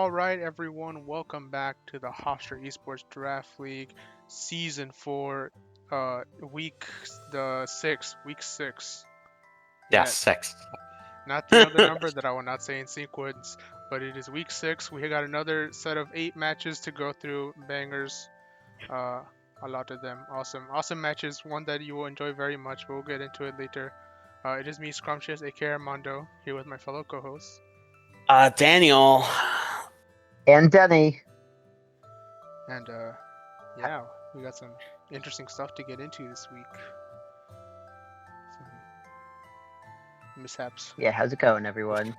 All right, everyone, welcome back to the Hofstra Esports Draft League Season 4, week 6. Yes, Yeah, 6. not the other number that I will not say in sequence, but it is week 6. We got another set of 8 matches to go through, bangers. A lot of them. Awesome matches, one that you will enjoy very much, but we'll get into it later. It is me, Scrumptious, aka Armando, here with my fellow co-hosts. Daniel. And Denny. And yeah, we got some interesting stuff to get into this week. Some mishaps. Yeah, how's it going, everyone?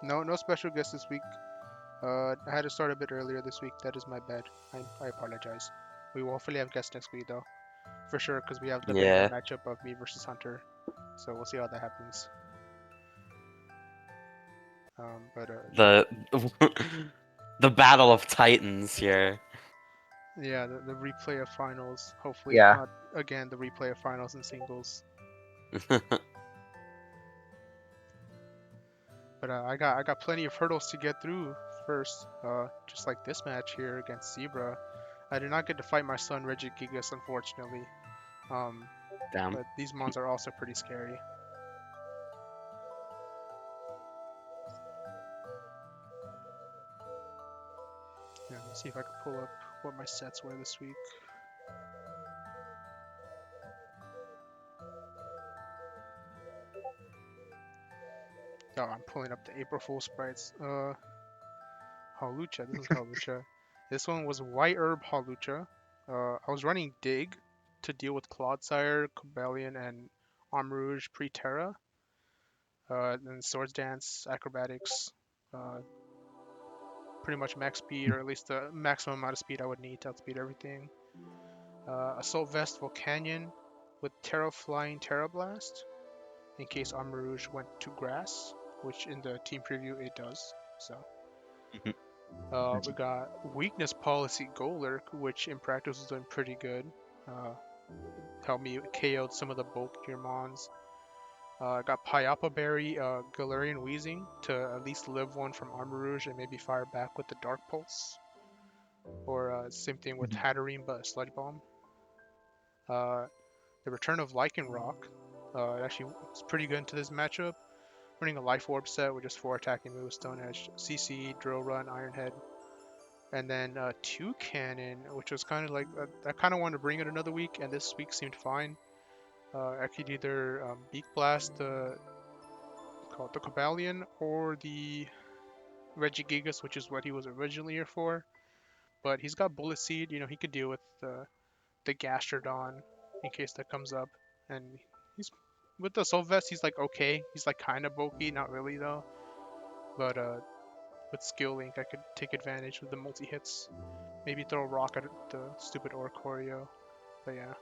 No special guest this week. I had to start a bit earlier this week. That is my bad. I apologize. We will hopefully have guests next week though, for sure, because we have the bigger matchup of me versus Hunter. So we'll see how that happens. The battle of titans here. Yeah, the replay of finals. Hopefully, Yeah. not again the replay of finals in singles. But I got plenty of hurdles to get through first. Just like this match here against Zebra. I did not get to fight my son Regigigas, unfortunately. Damn. But these mons are also pretty scary. Yeah, let's see if I can pull up what my sets were this week. Oh, I'm pulling up the April Fool sprites. Halucha. This is Halucha. This one was White Herb Halucha. I was running Dig to deal with Clodsire, Cobalion, and Armrouge pre-Terra. Then Swords Dance, Acrobatics. Pretty much max speed, or at least the maximum amount of speed I would need to outspeed everything. Assault Vest Volcanion with Terra Flying Terra Blast, in case Armrouge went to Grass, which in the team preview it does. So. We got Weakness Policy Golurk, which in practice was doing pretty good. Helped me KO'd some of the bulkier mons. Got Pyapa Berry, Galarian Wheezing to at least live one from Armrouge and maybe fire back with the Dark Pulse. Or same thing with Hatterene, but a Sludge Bomb. The return of Lycanroc. It actually was pretty good into this matchup. Running a Life Orb set with just 4 attacking moves, Stone Edge, CC, Drill Run, Iron Head. And then 2 Cannon, which was kind of like, I kind of wanted to bring it another week, and this week seemed fine. I could either Beak Blast the Cobalion or the Regigigas, which is what he was originally here for. But he's got Bullet Seed, he could deal with the Gastrodon in case that comes up. And he's with the Soul Vest, he's like okay. He's like kind of bulky, not really though. But with Skill Link, I could take advantage of the multi-hits. Maybe throw a rock at the stupid Oricorio. But yeah,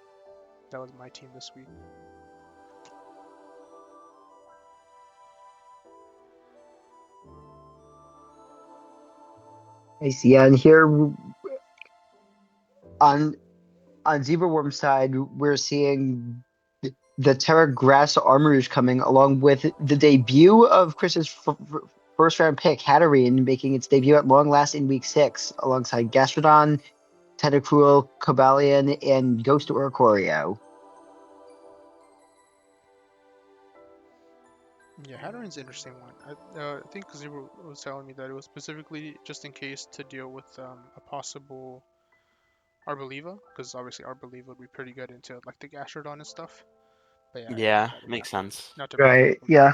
that was my team this week. I see. Yeah, and here on Zebra Worm's side, we're seeing the Terra Grass Armourouge coming, along with the debut of Chris's first round pick, Hatterene, making its debut at long last in week 6, alongside Gastrodon, Tentacruel, Cobalion, and Ghost Oricorio. Yeah, Hatterene's an interesting one. I think Zebra was telling me that it was specifically just in case to deal with a possible Arboliva, because obviously Arboliva would be pretty good into like the Gastrodon and stuff. But yeah, makes sense. Not to Right, yeah.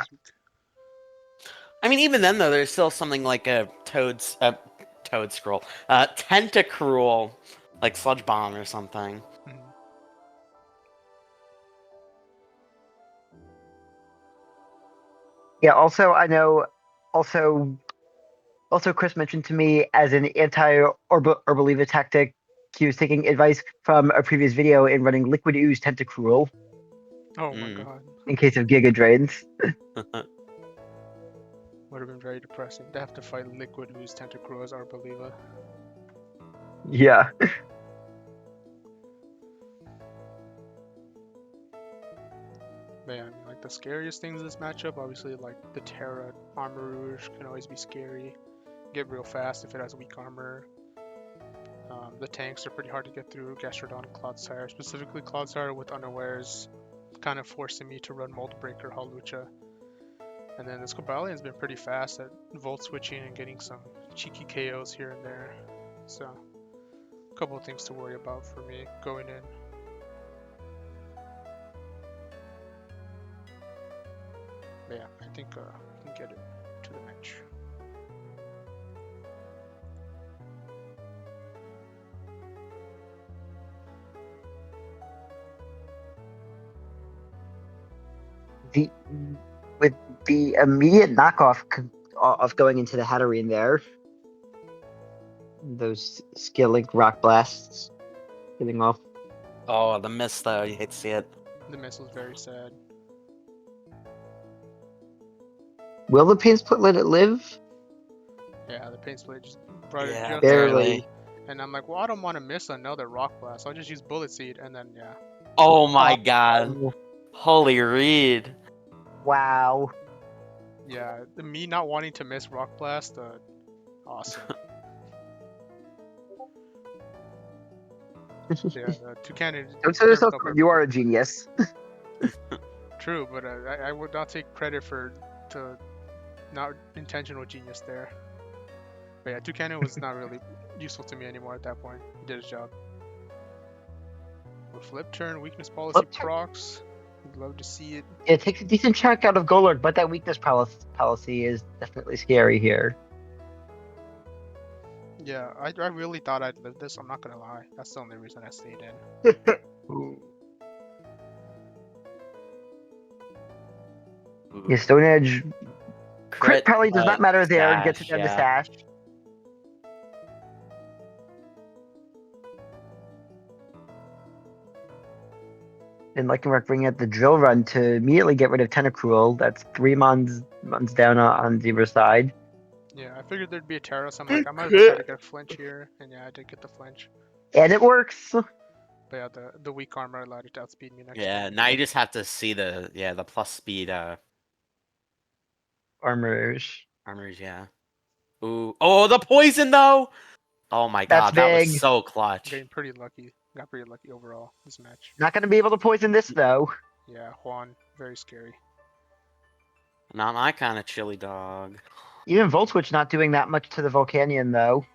I mean, even then, though, there's still something like a Toad Scroll. Tentacruel, like Sludge Bomb or something. Yeah, also, I know, also Chris mentioned to me as an anti-Arboliva tactic, he was taking advice from a previous video in running Liquid Ooze Tentacruel. Oh my god. In case of Giga Drains. Would have been very depressing to have to fight Liquid Ooze Tentacruel as Arboliva. Yeah. But yeah, I mean, like the scariest things in this matchup, obviously like the Terra Armor Rouge can always be scary. Get real fast if it has weak armor. The tanks are pretty hard to get through. Gastrodon and Cloudsire, specifically Cloudsire with unawares, kind of forcing me to run Mold Breaker Hawlucha. And then this Cobalion's been pretty fast at Volt switching and getting some cheeky KOs here and there. So, a couple of things to worry about for me going in. But yeah, I think we can get it to the match. With the immediate knockoff of going into the Hatterene there, those skill link rock blasts getting off. Oh, the miss though. You hate to see it. The miss was very sad. Will the pain split let it live? Yeah, the paint split just brought it Yeah, just Barely. and I'm like, well, I don't want to miss another rock blast. I'll just use Bullet Seed, and then yeah. Oh my god. Oh, Holy read. wow. Yeah, me not wanting to miss rock blast, awesome. Yeah, Toucan. Don't tell yourself you are a genius. True, but I would not take credit for not intentional genius there. But yeah, Toucan was not really useful to me anymore at that point. He did his job. With flip turn, weakness policy Flip turn. procs. We'd love to see it. It takes a decent chunk out of Golurk, but that weakness policy is definitely scary here. Yeah, I really thought I'd live this. I'm not gonna lie. That's the only reason I stayed in. Yeah, Stone Edge crit probably does but not matter there. sash, Gets it down to yeah. Sash. And Eelektrik bringing out the drill run to immediately get rid of Tentacruel. That's 3 mons down on Zebra's side. Yeah, I figured there'd be a Terra, so I'm like, I might as well try to get a flinch here. And yeah, I did get the flinch. And it works. But yeah, the weak armor allowed it to outspeed me next Yeah, turn. now you just have to see the plus speed Armors. armors, yeah. Ooh. Oh, the poison though! Oh my That's god, that big. was so clutch. Getting pretty lucky. Got pretty lucky overall this match. Not going to be able to poison this, though. Yeah, Juan, very scary. Not my kind of chili dog. Even Volt Switch not doing that much to the Volcanion, though.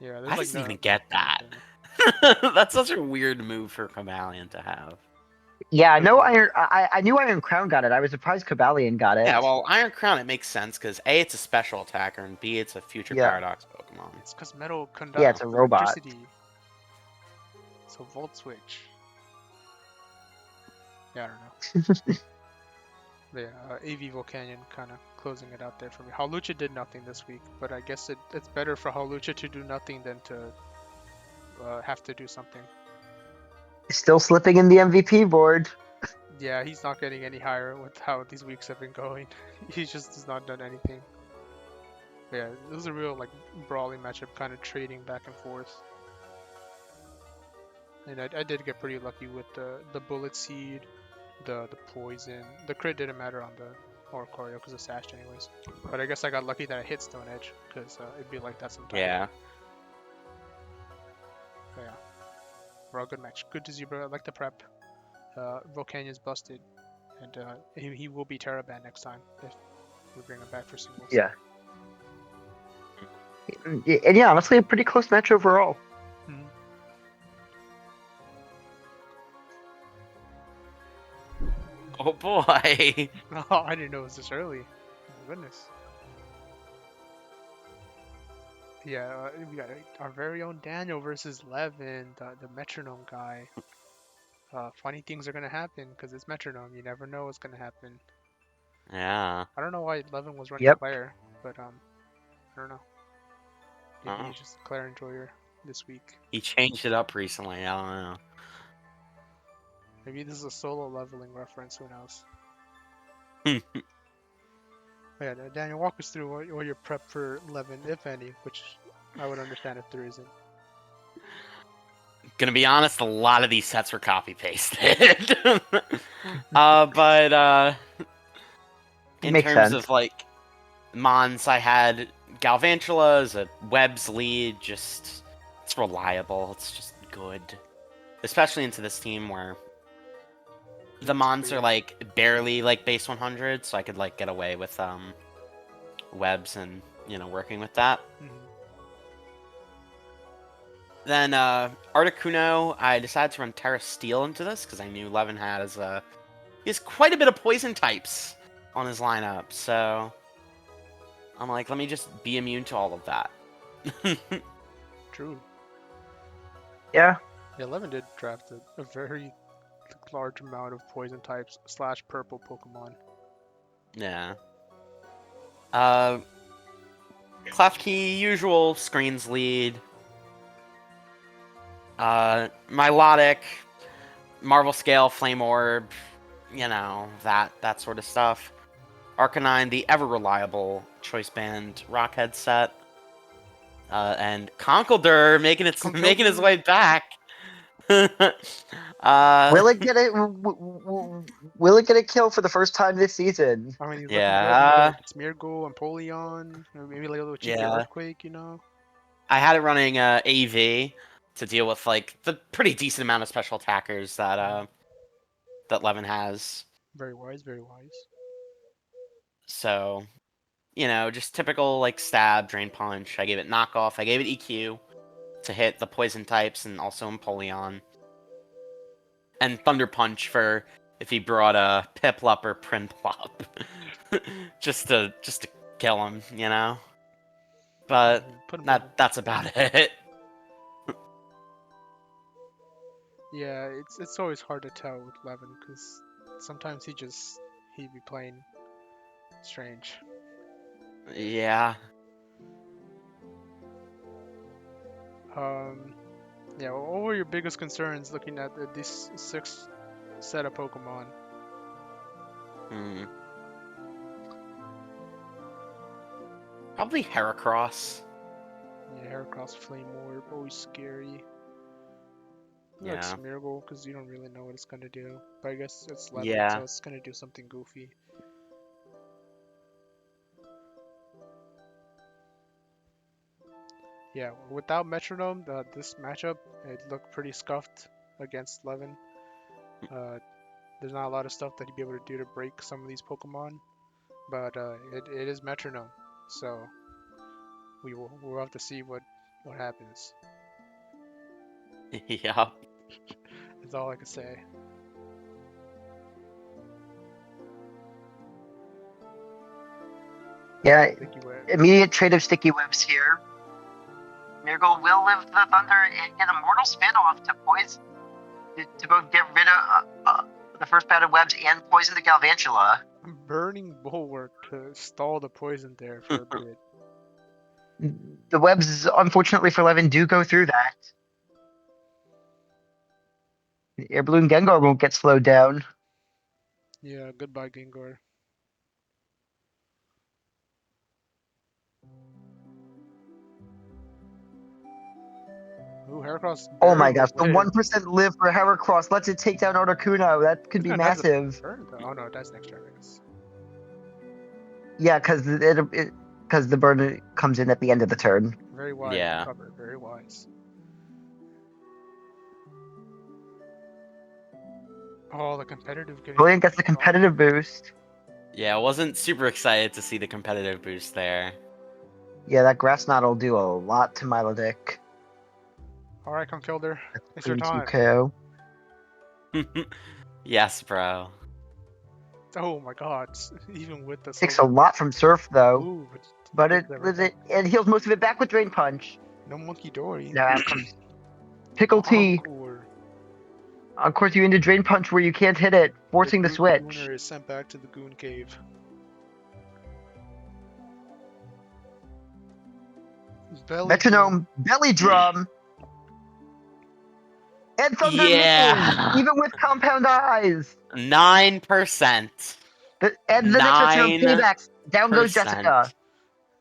Yeah, there's I like doesn't no, even get that. That's such a weird move for Cobalion to have. Yeah, no Iron. I knew Iron Crown got it. I was surprised Cobalion got it. Yeah, well, Iron Crown, it makes sense because A, it's a special attacker, and B, it's a future Yeah. Paradox Pokemon. It's because metal conducts Yeah, it's a robot. electricity. So Volt Switch. Yeah, I don't know. But yeah, AV Volcanion kind of closing it out there for me. Hawlucha did nothing this week, but I guess it's better for Hawlucha to do nothing than to have to do something. Still slipping in the MVP board. Yeah, he's not getting any higher with how these weeks have been going. He just has not done anything. But yeah, it was a real like brawling matchup, kind of trading back and forth. And I did get pretty lucky with the Bullet Seed, the poison. The crit didn't matter on the Oricorio because it sashed anyways. But I guess I got lucky that I hit Stone Edge because it'd be like that sometimes. Yeah. But yeah, we're all good match. Good to Zebra. I like the prep. Volcanion's busted, and he will be Terraban next time if we bring him back for singles. Yeah. And yeah, honestly, a pretty close match overall. Mhm. Oh boy. Oh, I didn't know it was this early. Oh, my goodness. Yeah, we got our very own Daniel versus Levin, the metronome guy. Funny things are gonna happen because it's metronome. You never know what's gonna happen. Yeah. I don't know why Levin was running Yep. Claire, but I don't know. Maybe Oh. he's just a Claire enjoyer this week. He changed it up recently. I don't know. Maybe this is a solo leveling reference. Who knows? Hmm. Yeah, Daniel, walk us through what your prep for Levin, if any, which I would understand if there isn't. Gonna be honest, a lot of these sets were copy pasted. But in Makes terms sense. of like Mons, I had Galvantula as a Webs lead. Just it's reliable. It's just good, especially into this team where the Mons are like barely like base 100, so I could like get away with Webs and working with that. Mhm. Then Articuno, I decided to run Terra Steel into this because I knew Levin he has quite a bit of poison types on his lineup, so I'm like, let me just be immune to all of that. True. Yeah. Yeah, 11 did draft a very large amount of poison types / purple Pokemon. Yeah. Klefki, usual screens lead. Milotic, Marvel Scale, Flame Orb, that sort of stuff. Arcanine, the ever reliable Choice Band Rockhead set. And Conkeldurr making his way back. Will it get it? Will it get a kill for the first time this season? I mean, he's looking good. Yeah, Smeargle, Empoleon, maybe like a little cheeky yeah. Earthquake, I had it running AV to deal with like the pretty decent amount of special attackers that Levin has. Very wise, very wise. So, just typical like stab, drain punch. I gave it knockoff. I gave it EQ to hit the poison types and also Empoleon. And Thunder Punch for if he brought a Piplup or Prinplup. just to kill him, But Put him that's about it. Yeah, it's always hard to tell with Levin because sometimes he'd be playing strange. Yeah. Yeah. What were your biggest concerns looking at this 6 set of Pokemon? Probably Heracross. Yeah, Heracross, Flame Orb, always scary. Yeah. Like Smeargle, because you don't really know what it's gonna do. But I guess it's Levin, Yeah. so it's gonna do something goofy. Yeah, without Metronome, this matchup, it looked pretty scuffed against Levin. There's not a lot of stuff that he'd be able to do to break some of these Pokemon, but it is Metronome, so we'll have to see what happens. Yeah. That's all I can say. Yeah, Sticky Web. immediate trade of sticky webs here. Miracle will live the thunder and get a mortal spin off to poison to both get rid of the first bout of webs and poison the Galvantula. Burning Bulwark to stall the poison there for a bit. The webs, unfortunately for Levin, do go through that. The Air Balloon Gengar won't get slowed down. Yeah, goodbye Gengar. Ooh, Heracross. Oh my gosh, the barely 1% live for Heracross lets it take down Articuno. That could be It has a massive. burn, though. Oh no, that's next turn, I guess. Yeah, because the burn comes in at the end of the turn. Very wise Yeah. cover, very wise. Oh, the competitive getting. Brilliant gets the competitive boost. Yeah, I wasn't super excited to see the competitive boost there. Yeah, that Grass Knot will do a lot to Milotic. Alright, Conkeldurr. It's your time. 3-2 KO. Yes, bro. Oh my god. Even with the Takes a lot from Surf though. Ooh, But it it heals most of it back with Drain Punch. no Monkey Dory. Now out comes Pickle Tea. Encore. Of course, you into Drain Punch where you can't hit it, forcing the Goon switch. Gooner is sent back to the Goon Cave. Metronome, Belly Drum, and Thunder Yeah. misses, even with Compound Eyes. 9%. And the next Metronome 9%. payback. Down goes Jessica.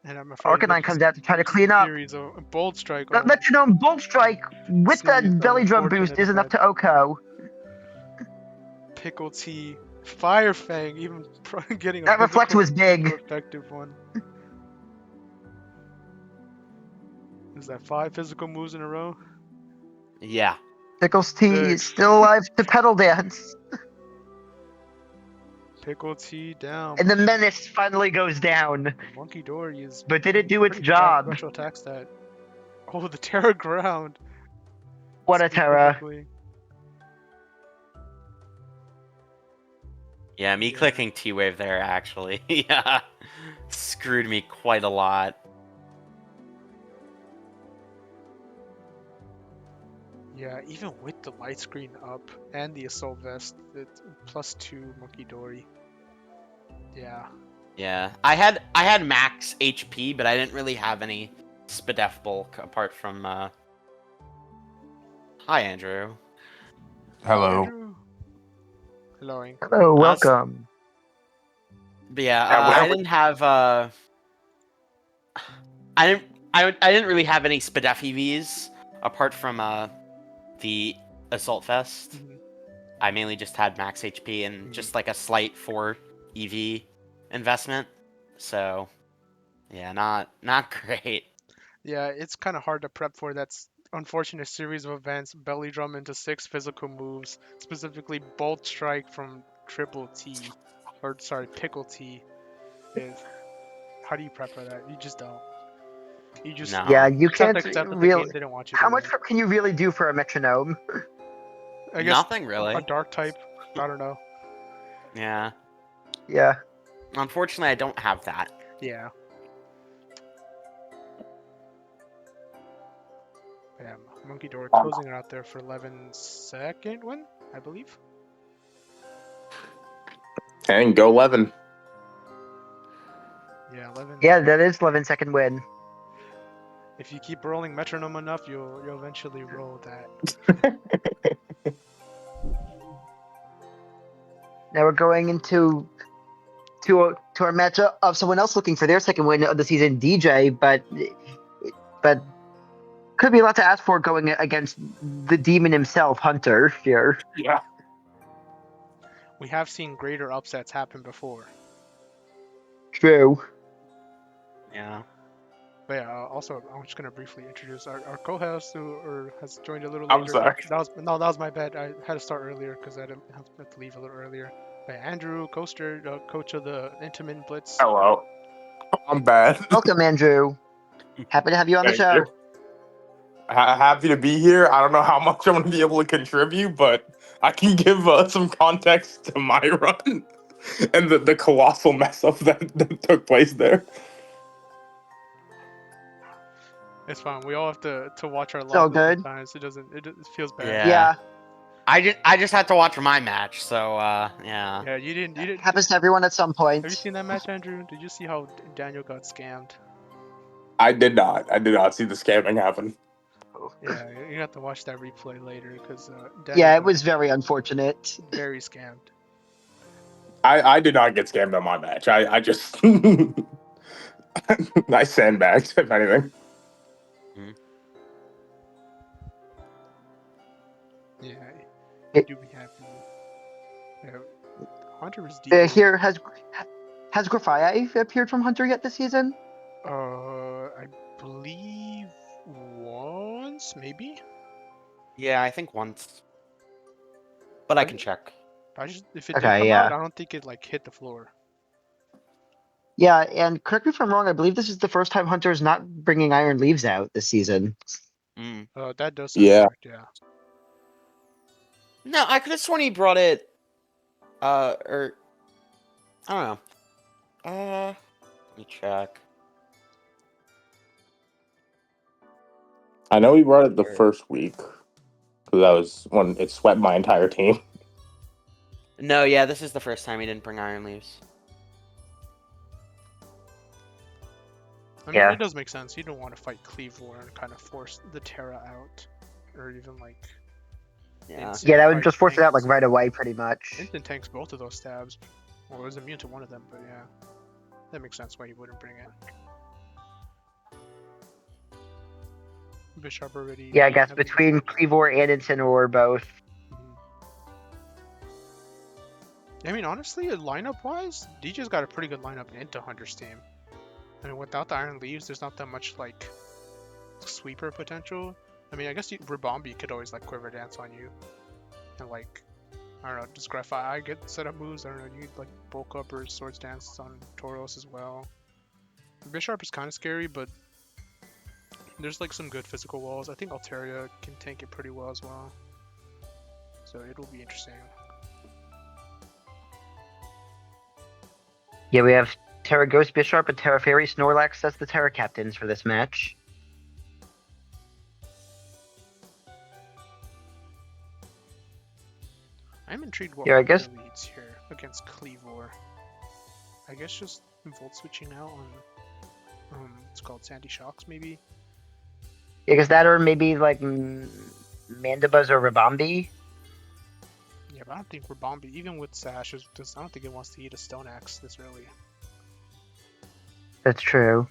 And I'm afraid Arcanine comes out to try to clean up. Arcanine comes out to try to clean up. Series of Bold Strike. But Metronome Bolt Strike with that Series of belly drum boost unfortunate is enough to events. OHKO. Pickle Tea, Fire Fang, even getting a That reflect physical was big. super effective one. Is that 5 physical moves in a row? Yeah. Pickles T is still alive to pedal dance. Pickle Tea down. And the menace finally goes down. Monkey Dory is. But did it do its pretty bad job? special attack stat. Oh, the Terra Ground. What a Terra. Specifically. Yeah, me Yeah. clicking T-Wave there actually, yeah, screwed me quite a lot. Yeah, even with the light screen up and the assault vest, it's +2 Monkey Dory. Yeah. Yeah, I had max HP, but I didn't really have any Spadef bulk apart from. Hi, Andrew. Hello. Andrew. Hello. Ink. Hello, welcome. But yeah, Yeah, I whatever- didn't have. I didn't really have any Spadef EVs apart from the assault vest. Mhm. I mainly just had max HP and just like a slight 4 EV investment. So, yeah, not great. Yeah, it's kind of hard to prep for that unfortunate series of events. Belly drum into 6 physical moves, specifically Bolt Strike from Triple T, or sorry, Pickle T. Is how do you prep for that? You just don't. You just No. Yeah, you just have can't to accept that the really. game didn't want you. How to much win. can you really do for a metronome? I guess Nothing really. a dark type. I don't know. Yeah. Yeah. Unfortunately, I don't have that. Yeah. Yeah, Monkey Door closing it out there for 11-second win, I believe. And go 11. Yeah, 11. Yeah, that is 11-second win. If you keep rolling metronome enough, you'll eventually roll that. Now we're going into our matchup of someone else looking for their second win of the season, DJ, but could be a lot to ask for going against the demon himself, Hunter, here. Yeah. We have seen greater upsets happen before. True. Yeah. But yeah, also I'm just gonna briefly introduce our co-host who has joined a little I'm later. sorry. That was my bad. I had to start earlier because I didn't have to leave a little earlier. But Andrew Coaster, coach of the Intamin Blitz. Hello. I'm bad. Welcome, Andrew. Happy to have you on the Thank show. you. Happy to be here. I don't know how much I'm going to be able to contribute, but I can give some context to my run and the colossal mess up that took place there. It's fine. We all have to watch our It's all lives good. sometimes. It feels bad. Yeah. Yeah. I just had to watch my match, so yeah. Yeah, you didn't. Happens to everyone at some point. Have you seen that match, Andrew? Did you see how Daniel got scammed? I did not. I did not see the scamming happen. Yeah, you have to watch that replay later because Yeah, it was very unfortunate. very scammed. I did not get scammed on my match. I just I sandbagged, if anything. Yeah, It- do be happy. Yeah, Hunter was deep. Here has Grafia appeared from Hunter yet this season? I believe once, maybe. Yeah, I think once. But I can check. If it did Okay, come yeah. out, I don't think it like hit the floor. Yeah, and correct me if I'm wrong, I believe this is the first time Hunter is not bringing Iron Leaves out this season. Mm. That does sound Yeah. correct, yeah. No, I could have sworn he brought it. Or I don't know. Let me check. I know he brought it the Sure. first week because that was when it swept my entire team. No, yeah, this is the first time he didn't bring Iron Leaves. I mean, Yeah. it does make sense. You don't want to fight Cleavor and kind of force the Terra out, or even like. Yeah. Instant Yeah, that would fight just force it out like tanks. right away, pretty much. Instant tanks both of those stabs. Well, it was immune to one of them, but yeah, that makes sense why you wouldn't bring it. Bishop already. Yeah, I guess having between this matchup. Cleavor and Incineroar both. I mean, honestly, lineup-wise, DJ's got a pretty good lineup into Hunter's team. I mean, without the Iron Leaves, there's not that much, like, sweeper potential. I mean, I guess Rabombi could always, like, Quiver Dance on you. And, like, I don't know, does Graphi get set up moves? I don't know, you need, like, Bulk Up or Swords Dance on Tauros as well. Bisharp is kind of scary, but there's, like, some good physical walls. I think Altaria can tank it pretty well as well. So it will be interesting. Yeah, we have Terra Ghost Bisharp and Terra Fairy Snorlax as the Terra captains for this match. I'm intrigued what Yeah, I guess- Hunter leads here against Cleavor. I guess just Volt switching out on, it's called Sandy Shocks maybe? Yeah, because that or maybe like Mandibuzz or Rabombi. Yeah, but I don't think Rabombi, even with Sash, I don't think it wants to eat a Stone Axe this early. That's true.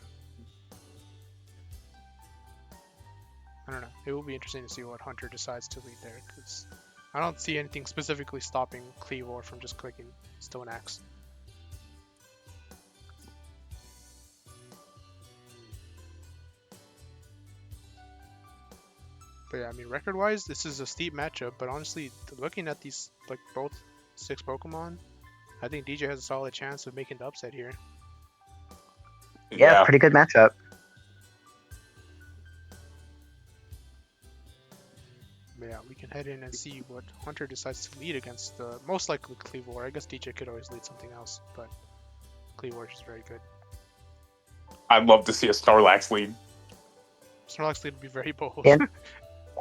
I don't know. It will be interesting to see what Hunter decides to lead there, because I don't see anything specifically stopping Cleavor from just clicking Stone Axe. But yeah, I mean, record-wise, this is a steep matchup, but honestly, looking at these, like, both 6 Pokemon, I think DJ has a solid chance of making the upset here. Yeah, pretty good matchup. But yeah, we can head in and see what Hunter decides to lead against the most likely Cleavor. I guess DJ could always lead something else, but Cleavor is very good. I'd love to see a Snorlax lead. Snorlax lead would be very bold.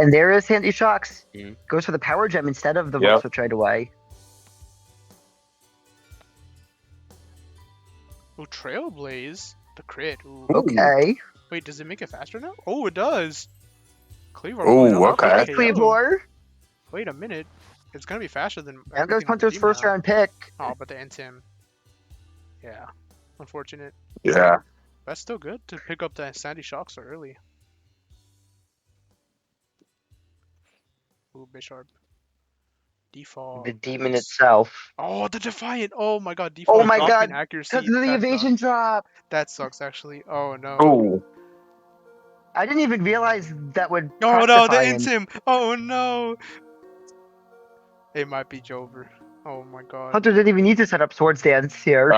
And there is Sandy Shocks. Mhm. Goes for the Power Gem instead of the Yep. Volt Switch right away. Oh, Trailblaze, the crit. Ooh. Okay. Wait, does it make it faster now? Oh, it does. Cleavor. Ooh, going up okay. for Nice KO. Cleavor. Wait a minute. It's gonna be faster than. There goes everything on the Hunter's team first now. round pick. Oh, but the Intim. Yeah, unfortunate. Yeah. That's still good to pick up the Sandy Shock so early. Ooh, Bisharp. Default. The demon nice. itself. Oh, the Defiant! Oh my god, Default Oh my dropping god. accuracy. Because of the That evasion sucks. drop. That sucks, actually. Oh no. Oh. I didn't even realize that would. Oh proc no, the Defiant. Intim! Oh no! It might be Jover. Oh my god. Hunter didn't even need to set up Swords Dance here.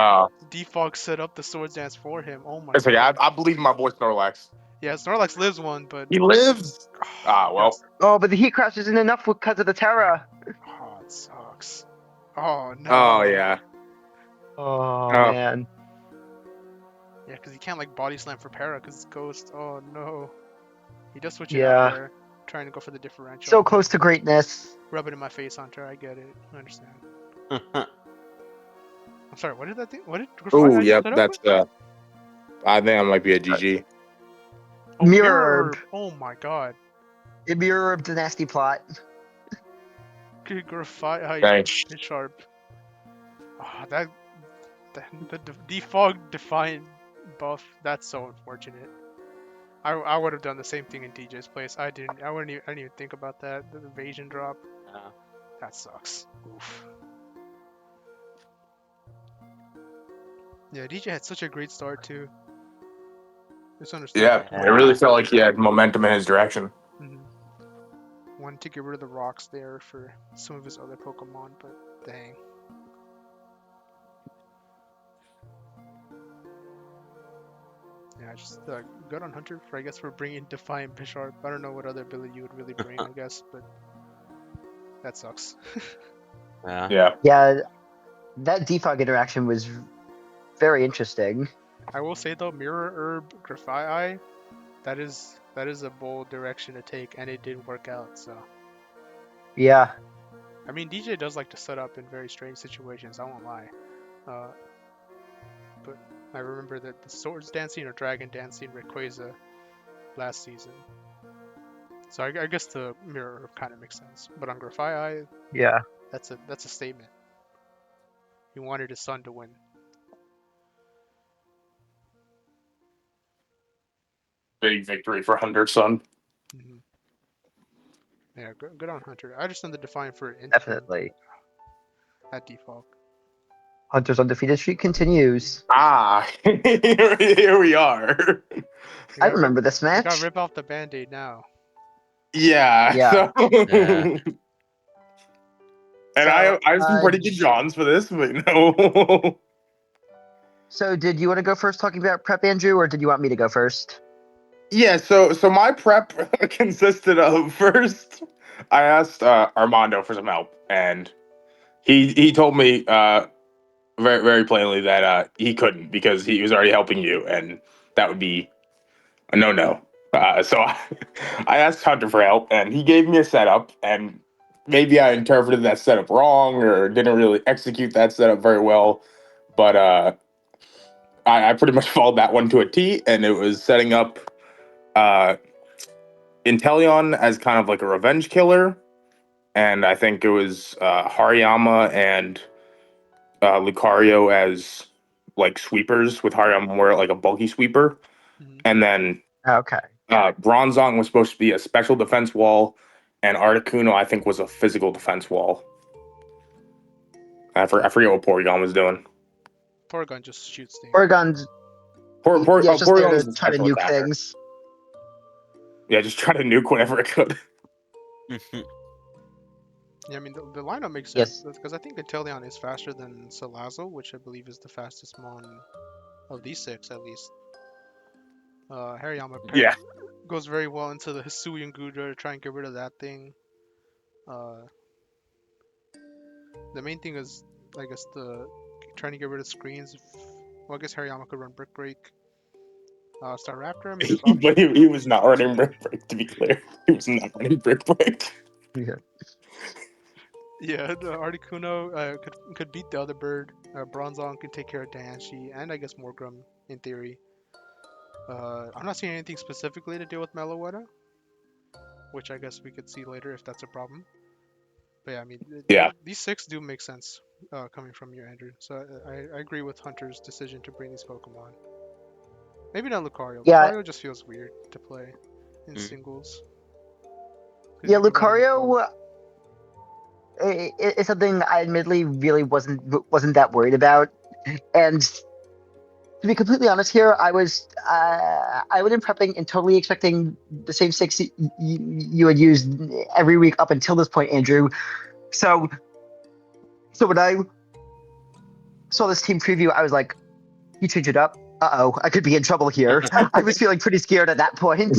Default set up the Swords Dance for him. Oh my It's like, god. I believe in my boy Snorlax. Yeah, Snorlax lives one, but. He lives. Ah, well. That's- Oh, but the Heat Crash isn't enough because of the Terra. Oh, it sucks. Oh no. Oh, yeah. Oh, Oh. man. Yeah, because he can't like body slam for para because it's Ghost. Oh no. He does switch it Yeah. out there, trying to go for the differential. So close to greatness. Rub it in my face, Hunter. I get it. I understand. I'm sorry. What did that thing? What did? Oh, Grafana yep. set up That's, with? I think I might be a GG. Oh, Mirror Herb. Oh my god. It mirrored the nasty plot. Grafite. Thanks. Bisharp. Oh, the defog Defiant buff. That's so unfortunate. I would have done the same thing in DJ's place. I didn't even think about that. The evasion drop. That sucks. Oof. Yeah, DJ had such a great start too. It's understandable. Yeah, it really felt like he had momentum in his direction. Wanted to get rid of the rocks there for some of his other Pokemon, but dang. Yeah, just good on Hunter for, I guess, for bringing Defiant Bisharp. I don't know what other ability you would really bring, I guess, but that sucks. Yeah. Yeah, that defog interaction was very interesting. I will say though, Mirror Herb Grafii, that is a bold direction to take, and it did work out. So Yeah. I mean, DJ does like to set up in very strange situations. I won't lie, but I remember that the Swords Dancing or Dragon Dancing Rayquaza last season. So I guess the Mirror Herb kind of makes sense. But on Grafii, Yeah. that's a statement. He wanted his son to win. Big victory for Hunter's son. Yeah, good on Hunter. I just sent the Defiant for Intamin Definitely. at default. Hunter's undefeated streak continues. Ah, here we are. You I got remember this you got match. rip off the band-aid now. Yeah. Yeah. So, Yeah. and So, I have some pretty good Johns for this, but no. so did you want to go first talking about prep, Andrew, or did you want me to go first? Yeah. So my prep consisted of first, I asked Armando for some help, and he told me very very plainly that he couldn't because he was already helping you, and that would be a no. So I asked Hunter for help, and he gave me a setup, and maybe I interpreted that setup wrong or didn't really execute that setup very well, but I pretty much followed that one to a T, and it was setting up uh, Inteleon as kind of like a revenge killer, and I think it was Hariyama and Lucario as like sweepers, with Hariyama more like a bulky sweeper, Mhm. and then Okay. Bronzong was supposed to be a special defense wall, and Articuno I think was a physical defense wall. I forget what Porygon was doing. Porygon just shoots things. Oregon's yeah, it's just there Porygon to was a try to special nuke attacker. things. Yeah, just try to nuke whenever it could. Yeah, I mean the lineup makes Yes. sense because I think Inteleon is faster than Salazzle, which I believe is the fastest mon of these six at least. Hariyama Yeah, goes very well into the Hisuian Gudra to try and get rid of that thing. Uh, the main thing is, I guess, the trying to get rid of screens. Well, I guess Hariyama could run Brick Break. Staraptor, I mean, there's but options. he was not running Brick Break, to be clear. He was not running Brick Break. Yeah. Yeah, the Articuno could beat the other bird. Bronzong can take care of Diancie, and I guess Morgrim in theory. I'm not seeing anything specifically to deal with Meloetta, which I guess we could see later if that's a problem. But yeah, I mean, Yeah. these six do make sense coming from you, Andrew. So I agree with Hunter's decision to bring these Pokemon. Maybe not Lucario. Yeah. Lucario just feels weird to play in singles. 'Cause Yeah, you can run him with both. Lucario is something I admittedly really wasn't that worried about. And to be completely honest here, I went in prepping and totally expecting the same six you had used every week up until this point, Andrew. So when I saw this team preview, I was like, you change it up. Uh-oh, I could be in trouble here. I was feeling pretty scared at that point,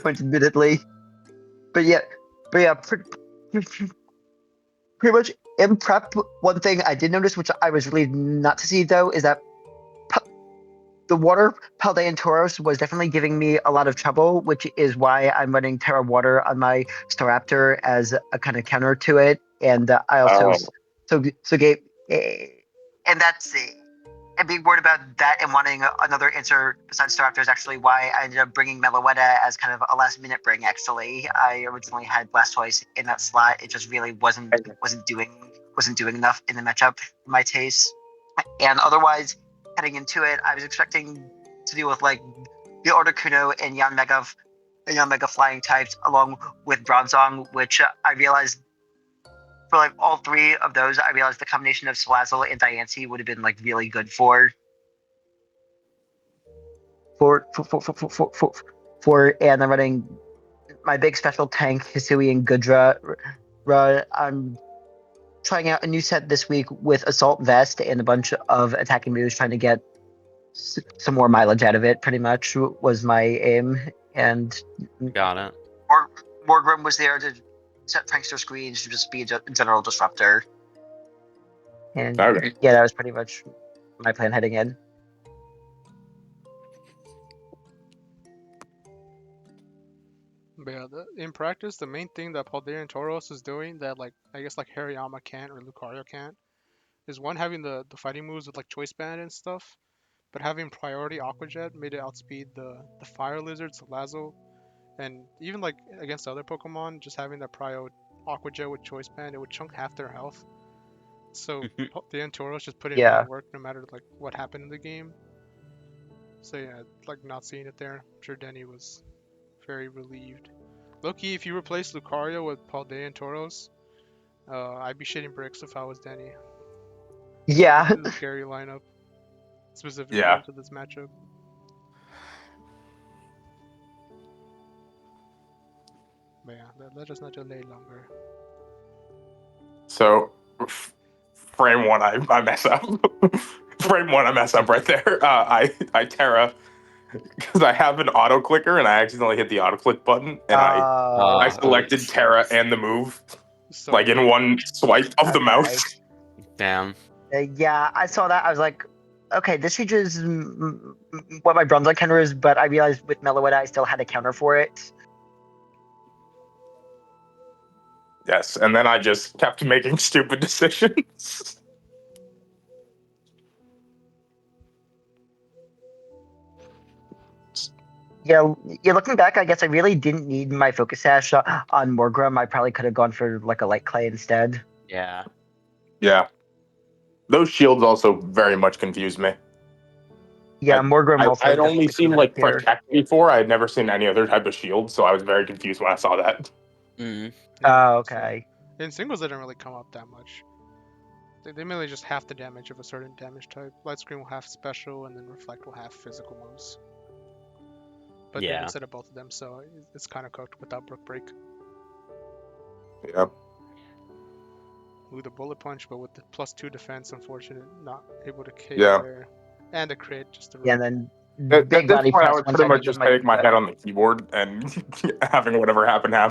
admittedly. But yeah, pretty much in prep, one thing I did notice, which I was relieved not to see though, is that the water Paldean Tauros was definitely giving me a lot of trouble, which is why I'm running Terra Water on my Staraptor as a kind of counter to it. And I also Oh. so gave and that's and being worried about that and wanting another answer besides Staraptor is actually why I ended up bringing Meloetta as kind of a last minute bring. Actually, I originally had Blastoise in that slot. It just really wasn't doing enough in the matchup for my taste. And otherwise, heading into it, I was expecting to deal with like the Articuno and Yanmega flying types along with Bronzong, which I realized for like all three of those, I realized the combination of Salazzle and Diancie would have been like really good for and I'm running my big special tank Hisui and Gudra. I'm trying out a new set this week with Assault Vest and a bunch of attacking moves, trying to get some more mileage out of it. Pretty much was my aim, and Got it. Morgrim was there to set prankster screens to just be a general disruptor. And Okay. yeah, that was pretty much my plan heading in. But yeah, in practice, the main thing that Paldean Tauros is doing that, like, I guess, like, Hariyama can't or Lucario can't, is one, having the fighting moves with, like, Choice Band and stuff, but having priority Aqua Jet made it outspeed the Fire Lizard, Salazzle, and even, like, against other Pokemon, just having that Prio Aqua Jet with Choice Band, it would chunk half their health. So Paldean Tauros just put in Yeah. more work no matter, like, what happened in the game. So yeah, like, not seeing it there, I'm sure Denny was very relieved. Loki, if you replace Lucario with Paldea and Tauros, I'd be shitting bricks if I was Danny. Yeah. This is a scary lineup, specifically Yeah. into this matchup. But yeah, let us not delay longer. So, frame one, I mess up. Frame one, I mess up right there. I Terra because I have an auto clicker and I accidentally hit the auto click button and I selected Terra and the move So like in one swipe of the Okay. mouse. Damn. Yeah, I saw that. I was like, okay, this features what my Bronzong counter is, but I realized with Meloetta I still had a counter for it. Yes, and then I just kept making stupid decisions. Yeah, looking back, I guess I really didn't need my Focus Sash on Morgrim. I probably could have gone for like a Light Clay instead. Yeah. Yeah. Those shields also very much confused me. Yeah, Morgrim also. I'd only definitely seen comes like up here. protect before. I had never seen any other type of shield, so I was very confused when I saw that. Mm. Oh, okay. In singles, they didn't really come up that much. They mainly just half the damage of a certain damage type. Light Screen will have special, and then Reflect will have physical moves. But then Yeah. instead of both of them, so it's kind of cooked without Brook Break. Yeah. With a Bullet Punch, but with the +2 defense, unfortunate, not able to KO Yeah. there. And a crit, just to Yeah, and then At big this body point, I press would one pretty time much into just my take my defense. head on the keyboard and having whatever happen. I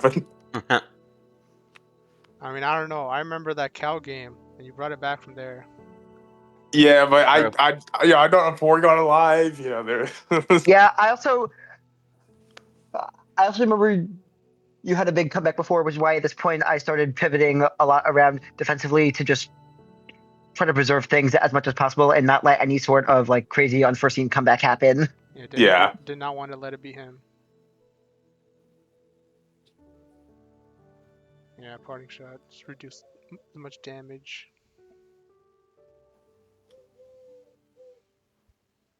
mean, I don't know. I remember that cow game, and you brought it back from there. Yeah, but True. I don't have Porygon alive. You know, there. Yeah, I also remember you had a big comeback before, which is why at this point I started pivoting a lot around defensively to just try to preserve things as much as possible and not let any sort of like crazy unforeseen comeback happen. Yeah, Yeah. did not want to let it be him. Yeah, parting shot, just reduce much damage.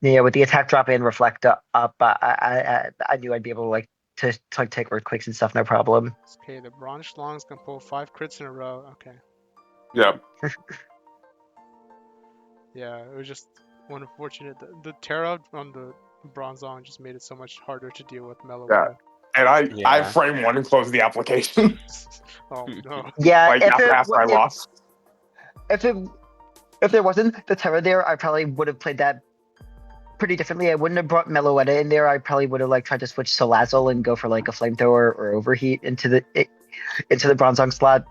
Yeah, with the attack drop and reflect up, I knew I'd be able to like to like take earthquakes and stuff, no problem. Okay, the Bronze Schlongs can pull 5 crits in a row. Okay. Yeah. Yeah, it was just one unfortunate. The Terra on the Bronzong just made it so much harder to deal with Meloetta. And I Yeah. frame one and closed the application. Oh no. Yeah, Like after I lost. if there wasn't the Terra there, I probably would have played that pretty differently. I wouldn't have brought Meloetta in there. I probably would have like tried to switch Salazzle and go for like a flamethrower or overheat into the Bronzong slot.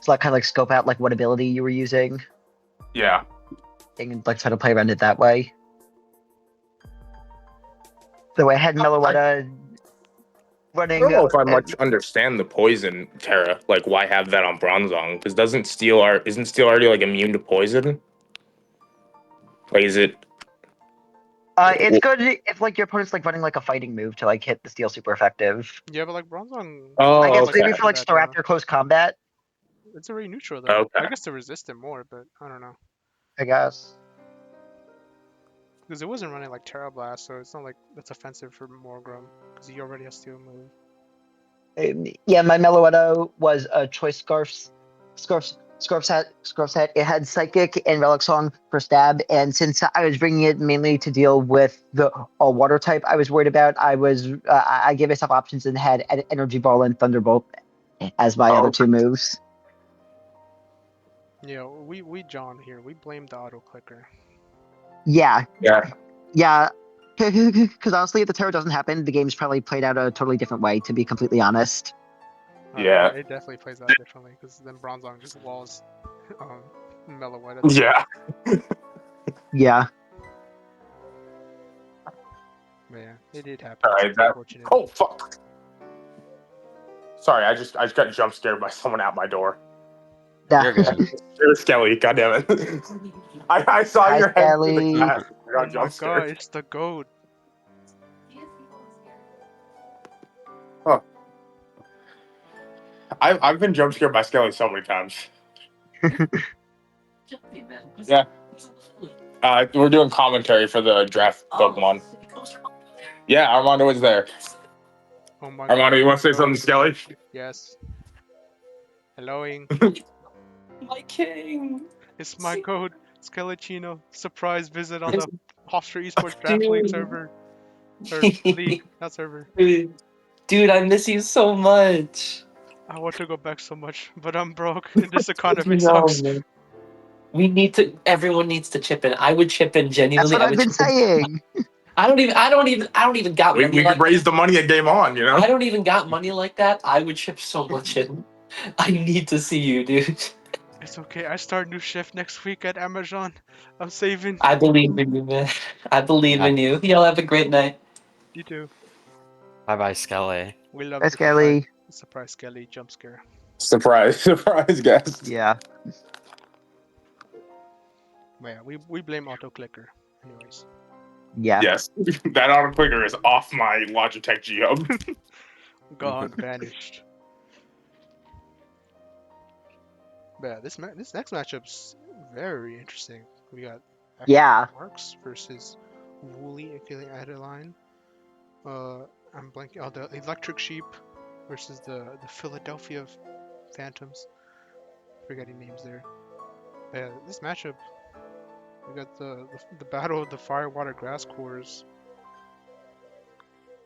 So like kind of like scope out like what ability you were using Yeah. and like try to play around it that way. So I had Meloetta I running. don't know if I much understand the poison Terra. Like, why have that on Bronzong? Because isn't Steel already like immune to poison? Like, is it? It's good if like your opponent's like running like a fighting move to like hit the steel super effective. Yeah, but like Bronzong. Oh, I guess okay. maybe for like that, though. Staraptor close combat. It's already neutral though. Okay. I guess to resist it more, but I don't know. I guess. Because it wasn't running like Terra Blast, so it's not like that's offensive for Morgrim, because he already has Steel move. Yeah, my Meloetta was a choice scarf set. It had Psychic and Relic Song for stab, and since I was bringing it mainly to deal with the water type I was worried about, I gave myself options and had Energy Ball and Thunderbolt as my other two moves. Yeah, we John here. We blame the auto clicker. Yeah. Yeah. Because honestly, if the Terror doesn't happen, the game's probably played out a totally different way, to be completely honest. Yeah. It definitely plays out differently, because then Bronzong just walls Meloetta. Yeah. Yeah. But yeah, it did happen. All right. It's unfortunate. Oh fuck. Sorry, I just got jump scared by someone at my door. You're good. You're Skelly. God damn it. I saw Hi, your head through Skelly. the glass. I Oh got my jump scared. god, it's the goat. Huh. I've been jump scared by Skelly so many times. Yeah. We're doing commentary for the draft Pokemon. Yeah, Armando was there. Oh my Armando, you want to say God. something to Skelly? Yes. Helloing. My king. It's my code. Skeletino. Surprise visit on the Hofstra Esports Draft League Dude. server. Or league, not server. Dude, I miss you so much. I want to go back so much, but I'm broke and this economy No, sucks. man. Everyone needs to chip in. I would chip in That's genuinely. what I I've would been chip in. saying. I don't even got We money could like raise the money at Game On, you know? I don't even got money like that. I would chip so much in. I need to see you, dude. It's okay. I start new shift next week at Amazon. I'm saving. I believe in you, man. I believe in you. Y'all have a great night. You too. Bye bye, Skelly. We love Hi, the Skelly. surprise Skelly jump scare. Surprise, surprise, guys. Yeah. But yeah, we blame auto clicker. Anyways. Yeah. Yes, that auto clicker is off my Logitech G Hub. Gone, vanished. But yeah, this next matchup's very interesting. We got Yeah. Marks versus Woolly, aka Adeline. I'm blanking. Oh, the Electric Sheep versus the Philadelphia Phantoms. Forgetting names there. But yeah, this matchup, we got the battle of the Fire Water Grass cores.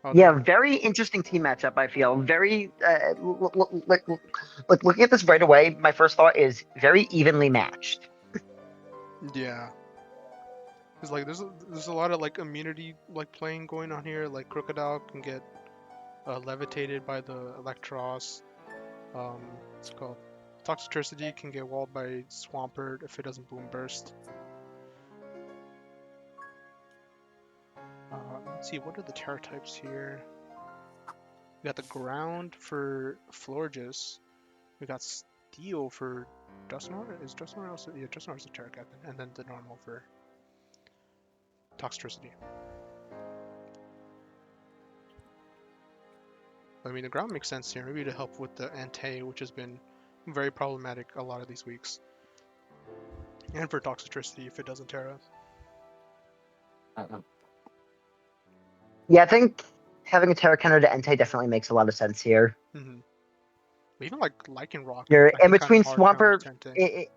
Oh, Yeah, there- very interesting team matchup, I feel. Very, like looking at this right away, my first thought is very evenly matched. yeah. Cause like there's a lot of like immunity like playing going on here. Like Crocodile can get levitated by the Electros. What's it called? Toxicity can get walled by Swampert if it doesn't boom burst. Let's see, what are the Terra types here? We got the ground for Florges. We got steel for Dusknoir. Is Dusknoir also? Yeah, Dusknoir is the Terra captain, and then the normal for Toxicity. I mean, the ground makes sense here, maybe to help with the Ante, which has been very problematic a lot of these weeks. And for Toxicity if it doesn't Terra. Yeah, I think having a Terra counter to Entei definitely makes a lot of sense here. Mm-hmm. Even like Lycanroc, You're I in think kind of between hard counters Swampert, Ante.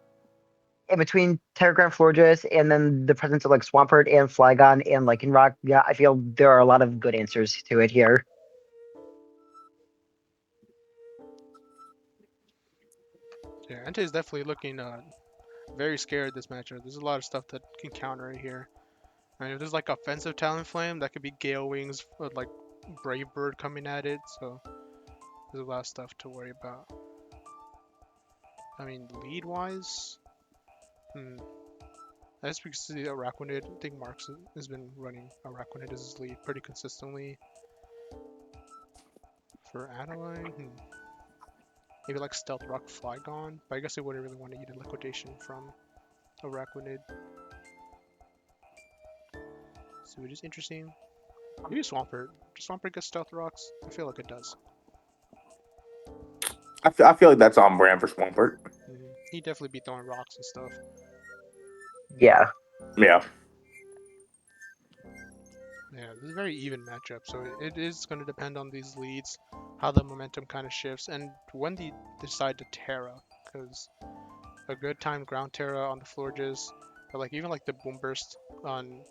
in between Terragram Florges, and then the presence of like Swampert and Flygon and Lycanroc. Yeah, I feel there are a lot of good answers to it here. Yeah, Ante is definitely looking very scared this matchup. There's a lot of stuff that can counter it here. I mean, if there's like offensive Talonflame, that could be Gale Wings or like Brave Bird coming at it, so there's a lot of stuff to worry about. I mean, lead wise, I guess we can see Araquanid. I think Marks has been running Araquanid as his lead pretty consistently. For Adeline, maybe like Stealth Rock Flygon, but I guess I wouldn't really want to eat a liquidation from Araquanid. So it is interesting. Maybe Swampert. Does Swampert get Stealth Rocks? I feel like it does. I feel like that's on brand for Swampert. He'd definitely be throwing rocks and stuff. Yeah. Yeah. Yeah, this is a very even matchup, so it is going to depend on these leads, how the momentum kind of shifts, and when they decide to Terra, because a good time ground Terra on the Florges, or like even like the Boom Burst on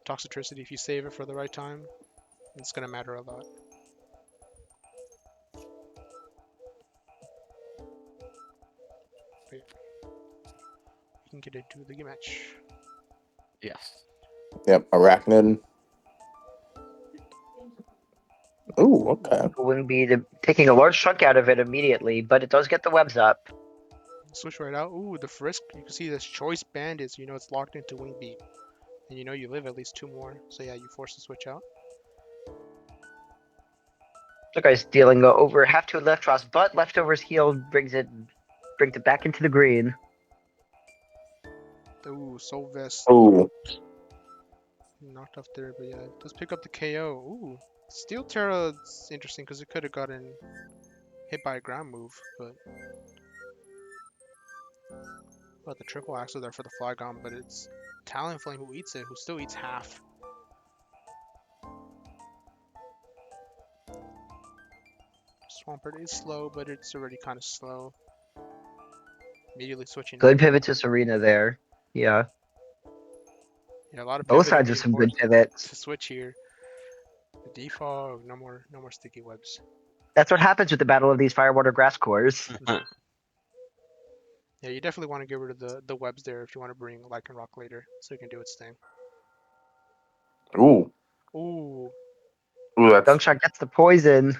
Toxicity, if you save it for the right time, it's going to matter a lot. But yeah, we can get into the match. Yes. Yep. Arachnid. Ooh, okay. Wouldn't be taking a large chunk out of it immediately, but it does get the webs up. Switch right out. Ooh, the Frisk. You can see this Choice Bandits. You know it's locked into Wing Beat. And you know you live at least 2 more. So yeah, you force the switch out. The guy's dealing over half to Electros, but Leftovers heal brings it back into the green. Ooh, Soul Vest. Ooh. Knocked off there, but yeah, it does pick up the KO. Ooh. Steel Terra is interesting because it could have gotten hit by a ground move, but the triple axle there for the Flygon, but it's Talonflame who eats it, who still eats half. Swampert is slow, but it's already kind of slow. Immediately switching Good up. pivot to Serena there. Yeah. Yeah, a lot of Both pivoting sides are being some good forced pivots. to switch here. The defog, no more sticky webs. That's what happens with the battle of these firewater grass cores. Yeah, you definitely want to get rid of the webs there if you want to bring Lycan Rock later, so it can do its thing. Ooh. Ooh, Ooh, that's Gunkshot gets the poison.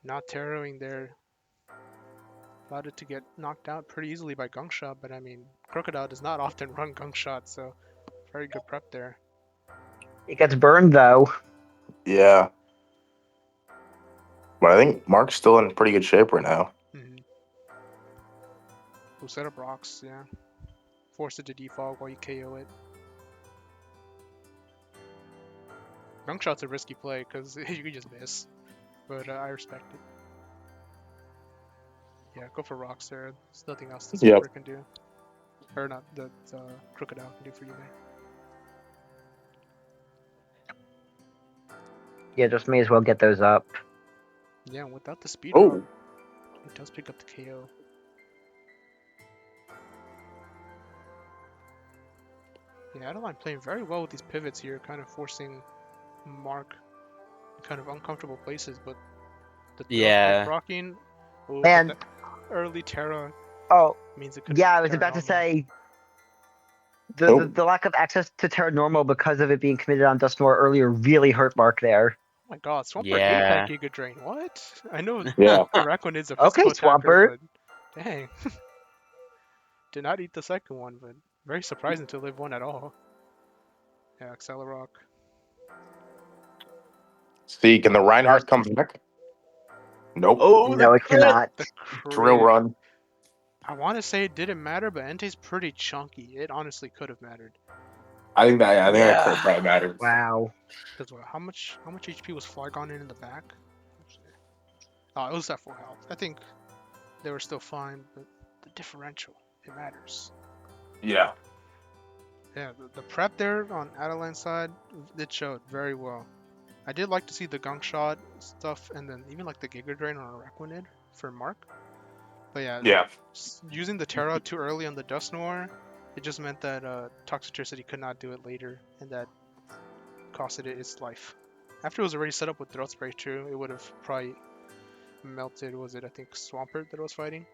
not terroring there. Allowed it to get knocked out pretty easily by Gunkshot, but I mean, Crocodile does not often run Gunkshot, so very good prep there. It gets burned though. yeah. But I think Mark's still in pretty good shape right now. We'll set up rocks, yeah. Force it to defog while you KO it. Gunkshot's a risky play because you can just miss, but I respect it. Yeah, go for rocks there. There's nothing else this Yep. Swampert can do. Or not, that Crocodile can do for you there. Yeah, just may as well get those up. Yeah, without the speed Oh. rock, it does pick up the KO. Yeah, Adeline playing very well with these pivots here, kind of forcing Mark in kind of uncomfortable places, but the Yeah. rocking, oh, but Man. the early Terra Oh, means it could yeah, I was Terra about to normal. say Oh. the lack of access to Terra Normal because of it being committed on Dustmore earlier really hurt Mark there. Oh my god, Swampert ate Yeah. that Giga Drain. What? I know Yeah. Araquanid's a Okay, physical attacker, Swampert. but dang. Did not eat the second one, but very surprising to live one at all. Yeah, Accelerock. See, can the Reinhardt come back? Nope. Oh, No, it cannot. The Drill crit. run. I want to say it didn't matter, but Entei's pretty chunky. It honestly could have mattered. I think that Yeah. crit probably mattered. Wow. Because how much HP was Flygon in the back? Oh, it was at full health. I think they were still fine, but the differential, it matters. Yeah. Yeah, the prep there on Adeline's side, it showed very well. I did like to see the gunk shot stuff, and then even like the Giga Drain on Araquanid for Mark. But yeah, Yeah. using the Terra too early on the Dusknoir, it just meant that Toxicity could not do it later, and that costed it its life. After it was already set up with Throat Spray too, it would have probably melted. Was it, I think, Swampert that was fighting?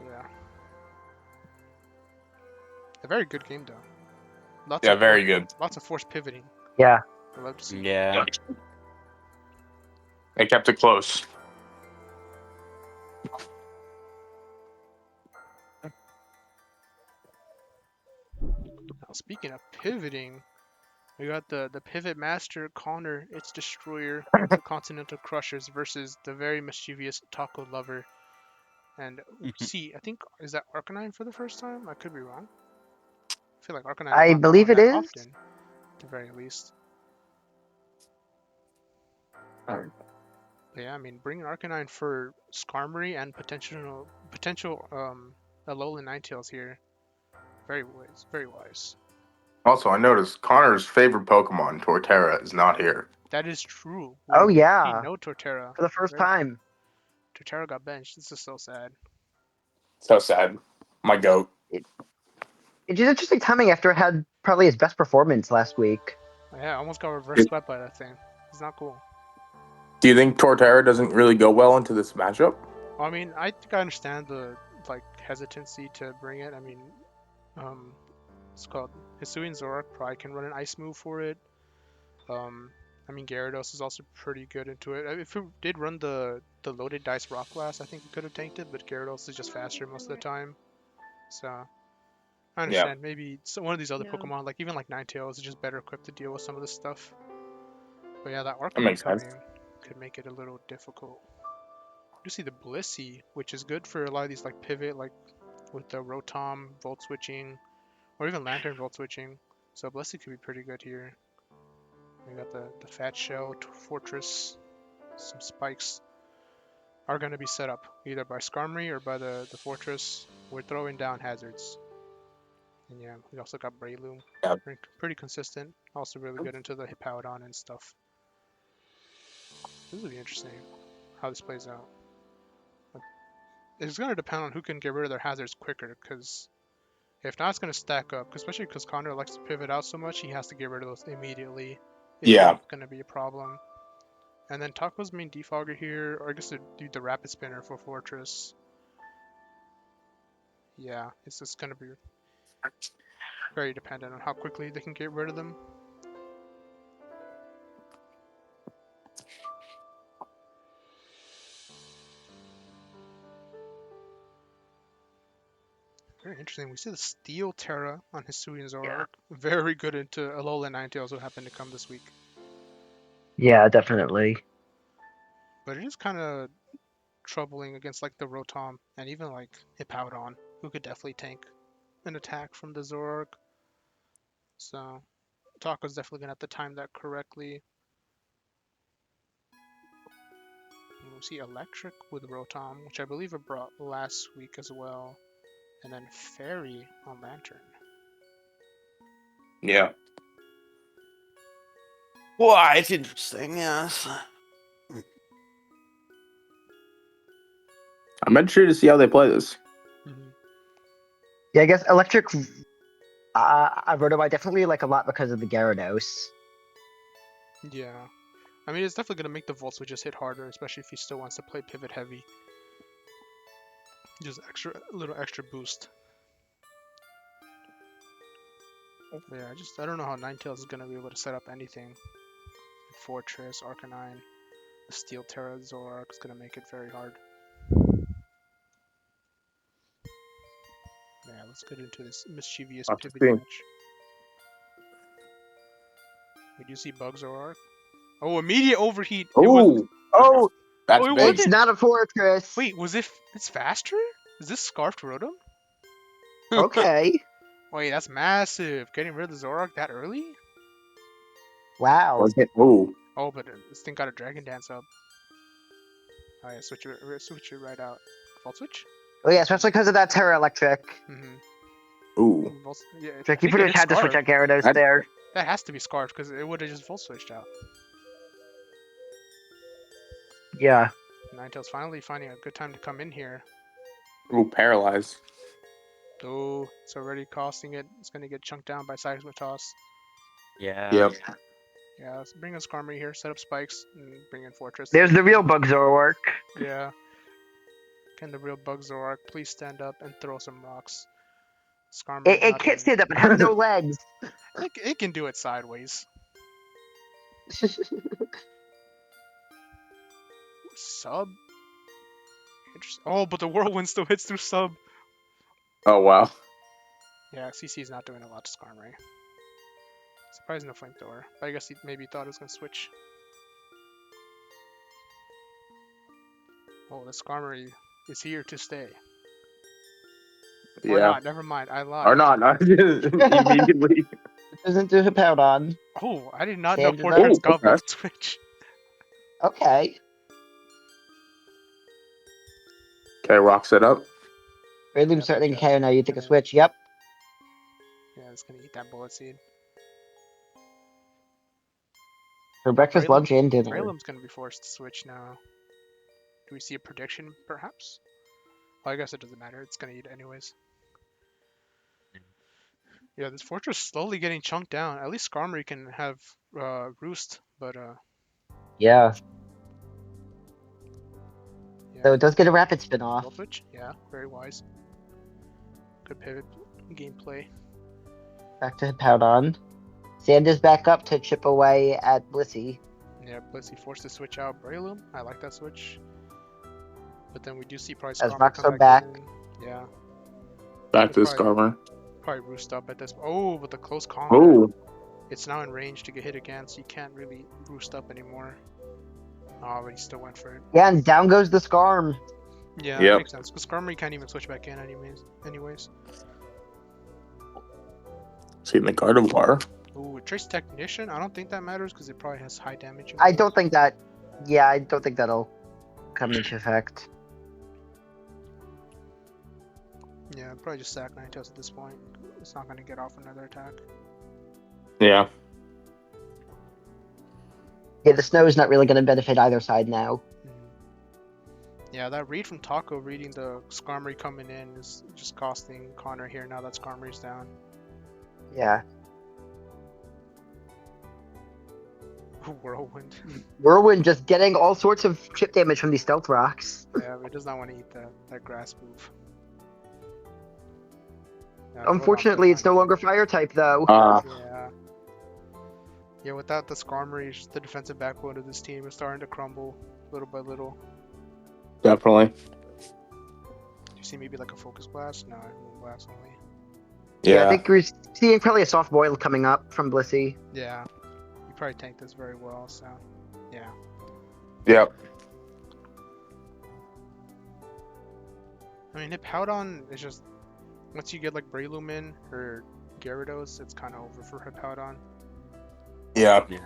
Yeah. A very good game though. Lots of very good. Lots of forced pivoting. Yeah. I love to see. Yeah. They kept it close. Now, speaking of pivoting, we got the pivot master Connor, its destroyer, the Continental Crushers versus the very mischievous Taco Lover. And see, I think is that Arcanine for the first time? I could be wrong. I feel like Arcanine I has not come believe out it that is. often, at the very least. Alright. Yeah, I mean, bringing Arcanine for Skarmory and potential Alolan Ninetales here, very wise, very wise. Also, I noticed Connor's favorite Pokemon, Torterra, is not here. That is true. Oh, We yeah. know Torterra. For the first Very- time. Torterra got benched. This is so sad. So sad. My goat. It's just interesting timing after it had probably his best performance last week. Yeah, I almost got reverse swept by that thing. It's not cool. Do you think Torterra doesn't really go well into this matchup? I mean, I think I understand the hesitancy to bring it. I mean, it's called Hisuian Zoroark probably can run an ice move for it. I mean, Gyarados is also pretty good into it. If it did run the loaded dice Rock Blast, I think it could have tanked it, but Gyarados is just faster most of the time. So I understand. Maybe one of these other Pokemon, like even like Ninetales, is just better equipped to deal with some of this stuff. But yeah, that Arcanine makes coming sense. could make it a little difficult. You see the Blissey, which is good for a lot of these like pivot, like with the Rotom Volt switching, or even Lantern Volt switching. So Blissey could be pretty good here. We got the Fat Shell Fortress. Some spikes are going to be set up either by Skarmory or by the Fortress. We're throwing down hazards. And yeah, we also got Breloom. Yeah. Pretty consistent. Also really good into the Hippowdon and stuff. This will be interesting how this plays out. it's going to depend on who can get rid of their hazards quicker, because if not, it's going to stack up, especially because Connor likes to pivot out so much, he has to get rid of those immediately. If Yeah. not, it's going to be a problem. And then Taco's main defogger here, or I guess to do the rapid spinner for Fortress. Yeah, it's just going to be very dependent on how quickly they can get rid of them. Very interesting. We see the Steel Terra on Hisuian Zoroark. Very good into Alolan Ninetales who happened to come this week. Yeah, definitely. But it is kind of troubling against like the Rotom and even like Hippowdon, who could definitely tank an attack from the Zoroark. So Taco's definitely gonna have to time that correctly. And we see Eelektrik with Rotom, which I believe it brought last week as well. And then Fairy on Lantern. Yeah. Well, it's interesting, yes. I'm interested to see how they play this. Yeah, I guess Electric. I wrote about definitely like a lot because of the Gyarados. Yeah. I mean, it's definitely going to make the Volt Switches hit harder, especially if he still wants to play pivot heavy. Just a little extra boost. But yeah, I don't know how Ninetales is going to be able to set up anything. Fortress, Arcanine, the Steel Terra Zoroark is going to make it very hard. Yeah, let's get into this Mischievous Lots of pivot things. match. We do see Bug Zoroark. Oh, immediate overheat. It was, Oh, Oh, that's Oh, it big. wasn't- it's not a Fortress. wait, was it? It's faster? Is this Scarfed Rotom? Okay. Wait, that's massive. Getting rid of the Zoroark that early? Wow. Was it? Ooh. Oh, but this thing got a Dragon Dance up. Oh yeah, switch it right out. Volt switch? Oh yeah, especially because of that Terra Electric. Mm-hmm. Ooh. Yeah, I Like, you think pretty it much hit had to switch Scarf. out Gyarados That- there. That has to be Scarf because it would have just Volt switched out. Yeah. Ninetales finally finding a good time to come in here. Ooh, paralyzed. Oh, it's already costing it. It's gonna get chunked down by Seismic Yeah. Yep. Yeah, let's bring in Skarmory here, set up spikes, and bring in Fortress. There's the real Bug Zoroark. Yeah. Can the real Bug Zoroark please stand up and throw some rocks? Skarmory It can't stand up. It has no legs. It can do it sideways. Sub? Interesting. Oh, but the Whirlwind still hits through sub. Oh, wow. Yeah, CC is not doing a lot to Skarmory. Surprising the Flamethrower. But I guess he maybe thought it was going to switch. Oh, the Skarmory is here to stay. Or Yeah. not, never mind, I lied. Or not. Immediately. Doesn't do Hippowdon. Oh, I did not know Sand is up. Fortress Oh, got okay. Volt Switch. Okay. Okay, rock set up. Rayloom Yeah, starting but KO now. You take a yeah. switch. Yep. Yeah, it's going to eat that Bullet Seed. For breakfast, Breloom- lunch, and dinner. Breloom's going to be forced to switch now. Do we see a prediction, perhaps? Well, I guess it doesn't matter. It's going to eat it anyways. Yeah, this Fortress slowly getting chunked down. At least Skarmory can have Roost, but Yeah. yeah. So it does get a rapid spin off. Volt Switch? Yeah, very wise. Good pivot gameplay. Back to Hippowdon. Sand is back up to chip away at Blissey. Yeah, Blitzy forced to switch out Breloom. I like that switch. But then we do see probably As Skarmory Voxo come back. in. Yeah, Back to the Probably- Skarmory. probably Roost up at this. Oh, with the close combat. Oh. It's now in range to get hit again, so you can't really Roost up anymore. Oh, but he still went for it. Yeah, and down goes the Skarm. Yeah, Yep. that makes sense. Because Skarmory can't even switch back in anyways. Seeing the Gardevoir. Ooh, Trace Technician? I don't think that matters because it probably has high damage. I don't think that. Yeah, I don't think that'll come into effect. Yeah, probably just sack Ninetales at this point. It's not going to get off another attack. Yeah. Yeah, the snow is not really going to benefit either side now. Yeah, that read from Taco reading the Skarmory coming in is just costing Connor here now that Skarmory's down. Yeah. Whirlwind. Whirlwind just getting all sorts of chip damage from these stealth rocks. Yeah, but he does not want to eat that grass move. Yeah, Unfortunately, it's no longer fire type though. Yeah. Yeah, without the Skarmory, the defensive backbone of this team is starting to crumble little by little. Definitely. Do you see maybe like a Focus Blast? No, Moon Blast only. Yeah, I think we're seeing probably a soft boil coming up from Blissey. Yeah. You probably tanked this very well, so yeah. Yep. I mean, Hippowdon is just once you get like Breloom in or Gyarados, it's kind of over for Hippowdon. Yeah. Yeah.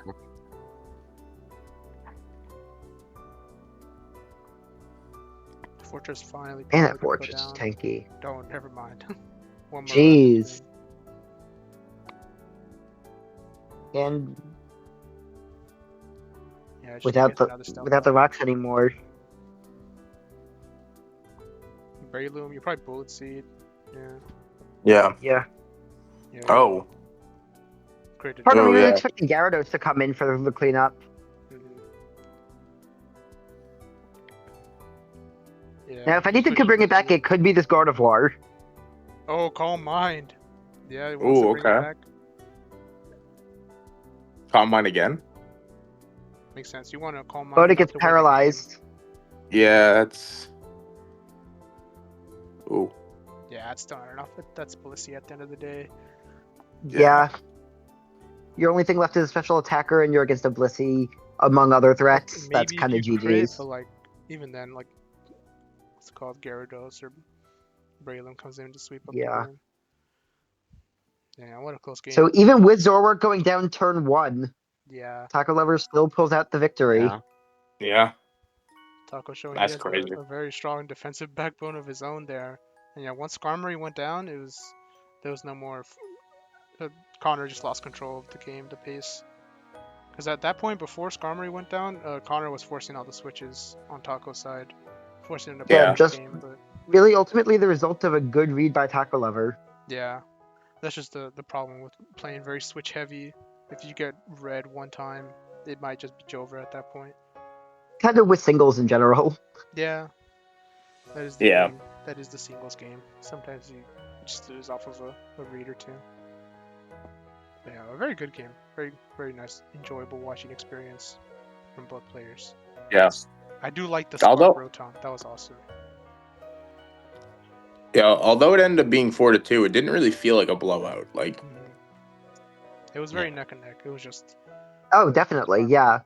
Fortress finally. Man, probably that gonna go Fortress is down. tanky. Don't, never mind. One more Jeez. round. And Yeah, just without get another the stealth without the rock. rocks anymore. Breloom, you probably Bullet Seed. Yeah. Yeah. Yeah. Yeah. Oh. Created. Part of me was yeah. expecting Gyarados to come in for the cleanup. Mhm. Yeah. Now, if anything switch could bring it back, to- it could be this Gardevoir. Oh, Calm Mind. Yeah, it wants to Ooh, bring it okay. back. Calm Mind again? Makes sense. You want to Calm Mind. But it enough gets to win the game. paralyzed. Yeah, that's. Ooh. Yeah, that's not enough. That's Blissey at the end of the day. Yeah. Your only thing left is a special attacker, and you're against a Blissey, among other threats. That's Maybe kind of if you crit, GG's. but like even then, like what's it called, Gyarados or Breloom comes in to sweep up Yeah. the game. Yeah, what a close game. So even with Zorwart going down turn 1, Yeah, Taco Lover still pulls out the victory. Yeah. Yeah. Taco showing That's he has crazy. a very strong defensive backbone of his own there. And yeah, once Skarmory went down, there was no more. Connor just lost control of the game, the pace. Because at that point, before Skarmory went down, Connor was forcing all the switches on Taco's side, forcing him to play Yeah, the just- game. But Really, ultimately, the result of a good read by Taco Lover. yeah, that's just the problem with playing very switch heavy. If you get red one time, it might just be Jover at that point. Kind of with singles in general. Yeah, that is the Yeah. game. That is the singles game. Sometimes you just lose off of a read or two. But yeah, a very good game. Very, very nice, enjoyable watching experience from both players. Yeah. I do like the Although- Spark Rotom. That was awesome. Yeah, although it ended up being 4-2, it didn't really feel like a blowout. Like, Mhm. It was very neck and neck. It was just Oh, definitely, yeah.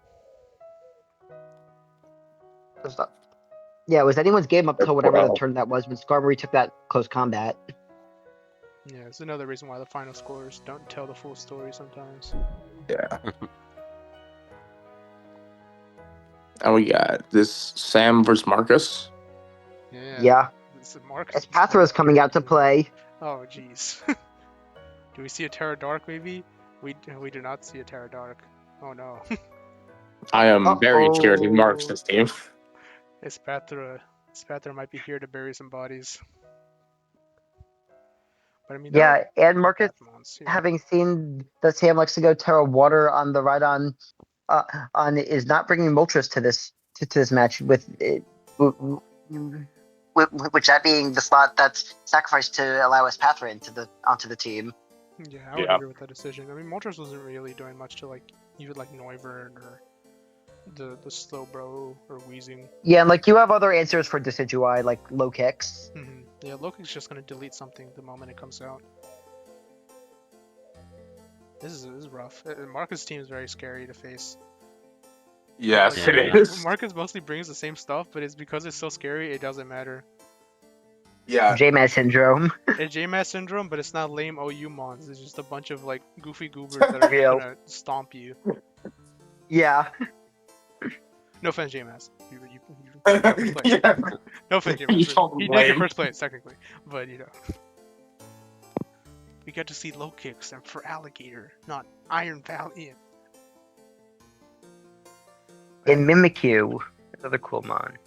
Yeah, it was anyone's game up till whatever the turn that was when Skarmory took that close combat. yeah. It's another reason why the final scores don't tell the full story sometimes. yeah. And we got this Sam versus Marcus. Yeah. This is Marcus. Espathra's coming out to play. Oh, jeez. Do we see a Terra Dark, maybe? We do not see a Terra Dark. Oh, no. I am very scared of Uh-oh. Marcus' team. Espathra might be here to bury some bodies. But I mean, Yeah, and Marcus, Pathmons, yeah. having seen that Sam likes to go Terra Water on the ride on is not bringing Moltres to this match with it, which that being the slot that's sacrificed to allow Espathra onto the team. Yeah, I would Yeah. agree with that decision. I mean, Moltres wasn't really doing much to like even like Noivern or the Slowbro or Wheezing. Yeah, and like you have other answers for Decidueye like low kicks. Yeah, Loki's just gonna delete something the moment it comes out. This is rough. Marcus' team is very scary to face. Yes, Yeah. it is. Marcus mostly brings the same stuff, but it's because it's so scary, it doesn't matter. Yeah. JMAS syndrome. It's JMAS syndrome, but it's not lame OU mons. It's just a bunch of like goofy goobers that are Real. gonna stomp you. Yeah. No offense, JMAS. You yeah. no offense, You JMAS. called He him did get lame. first place technically, but you know. We got to see low kicks and for Alligator, not Iron Valiant. And Mimikyu, another cool mon.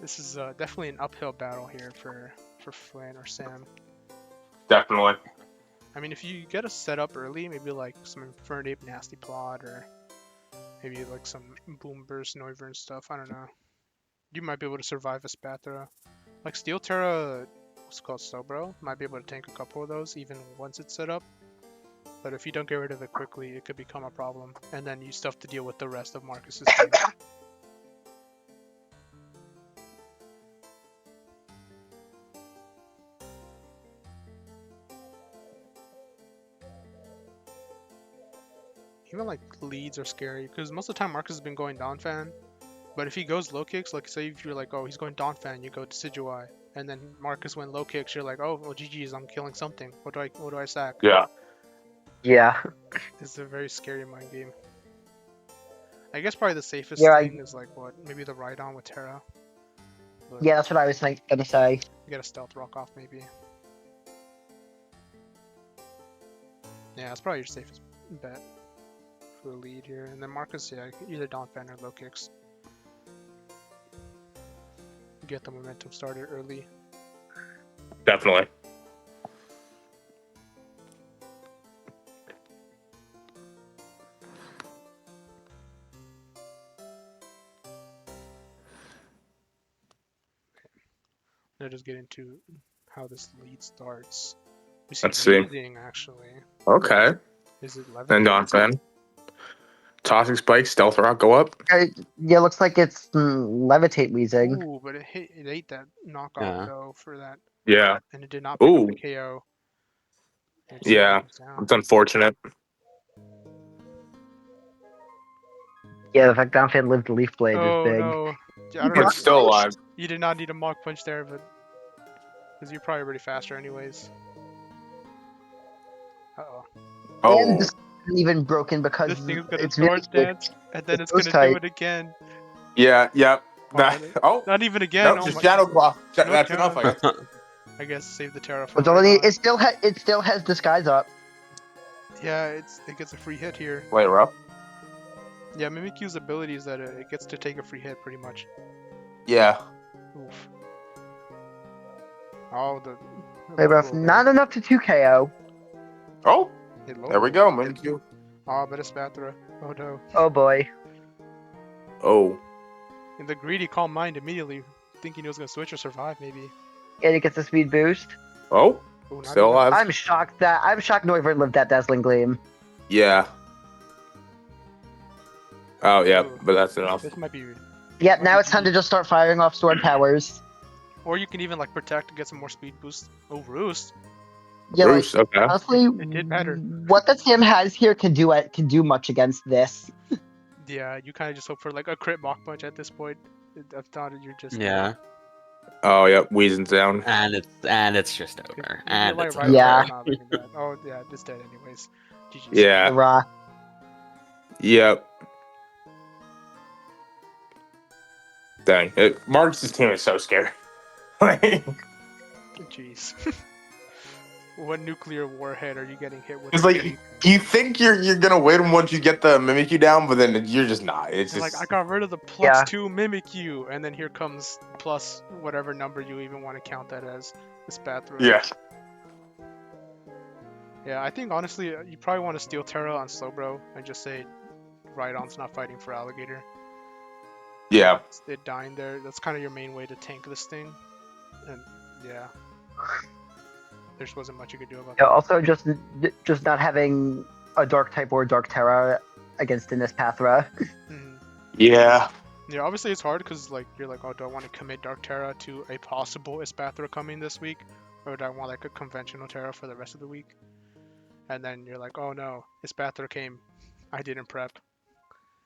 This is definitely an uphill battle here for Flynn or Sam. Definitely. I mean, if you get a setup early, maybe like some Infernape Nasty Plot, or maybe like some Boom Burst Noivern and stuff. I don't know. You might be able to survive a Spathra. Like Steel Terra, what's it called, Slowbro, might be able to tank a couple of those even once it's set up. But if you don't get rid of it quickly, it could become a problem, and then you still have to deal with the rest of Marcus's team. Even like leads are scary because most of the time Marcus has been going Donphan, but if he goes low kicks, like say if you're like, oh, he's going Donphan, you go Decidueye, and then Marcus went low kicks, you're like, oh, well, GG's, I'm killing something. What do I sack? Yeah. Yeah. It's a very scary mind game. I guess probably the safest Yeah, thing is like what, maybe the Rhydon with Terra. But Yeah, that's what I was gonna say. you get a Stealth Rock off maybe. Yeah, that's probably your safest bet for a lead here. And then Marcus, yeah, either Donphan or low kicks. Get the momentum started early. Definitely. Let us get into how this lead starts. We Let's see. Weezing, actually. Okay. Is it And Levitate? Donphan. Toxic Spike, Stealth Rock go up. Yeah, looks like it's Levitate Weezing. Ooh, but it ate that knockoff Yeah. though for that, Yeah. and it did not pick up Ooh. the KO. It's Yeah. down. It's unfortunate. Yeah, the fact Donphan lived the Leaf Blade is Oh big. no! I don't But know. still alive. You did not need a Mach Punch there, but because you're probably already faster anyways. Uh-oh. And Oh. this isn't even broken because This thing is gonna it's Swords really Dance, and then it's Ghost gonna do type. it again. Yeah, yeah. That, it- oh, Not even again. no, Oh just my! Shadow Claw. No That's enough, count. I guess. I guess save the Terra for It's only, Rhydon. it still has Disguise up. Yeah, it gets a free hit here. Wait, we're up? Yeah, Mimikyu's ability is that it gets to take a free hit pretty much. Yeah. Oof. Oh, the Hey, rough. Not enough to 2 KO. Oh, Hit low there we roll. go, Mimikyu. Oh, but it's Spathra. Oh no. Oh boy. Oh. And the greedy Calm Mind immediately thinking he was gonna switch or survive maybe. And it gets a speed boost. Oh, Oh, not still enough. alive. I'm shocked Noivern lived that Dazzling Gleam. Yeah. Oh, yeah, Ooh. but that's enough. This might be. Yep, now it's time to just start firing off sword powers. Or you can even like protect and get some more speed boost. Oh, Roost. Yeah, like, Bruce, okay. honestly, It did better. what the Sam has here can do much against this. Yeah, you kind of just hope for like a crit Mach Punch at this point. If not, you're just Yeah. Oh, yeah, Weezing's down. And it's just over. You're And like it's right over. Yeah. there, not looking bad. Oh yeah, it's dead anyways. GG's. Yeah. Hurrah. Yep. Dang. Marcus' team is so scary. Like, Jeez. What nuclear warhead are you getting hit with? it's like you think you're gonna win once you get the Mimikyu down, but then you're just not. It's You're just like, I got rid of the Yeah. +2 Mimikyu, and then here comes plus whatever number you even want to count that as. This Spathra. yeah. Yeah, I think honestly, you probably want to steal Terra on Slowbro and just say Rhydon's not fighting for Alligator. Yeah. It dying there. That's kind of your main way to tank this thing. And yeah. There just wasn't much you could do about Yeah, that. also, just not having a Dark type or Dark Terra against Innis Pathra. Mhm. Yeah. Yeah, obviously it's hard because like you're like, oh, do I want to commit Dark Terra to a possible Espathra coming this week, or do I want like a conventional Terra for the rest of the week? And then you're like, oh no, Espathra came, I didn't prep.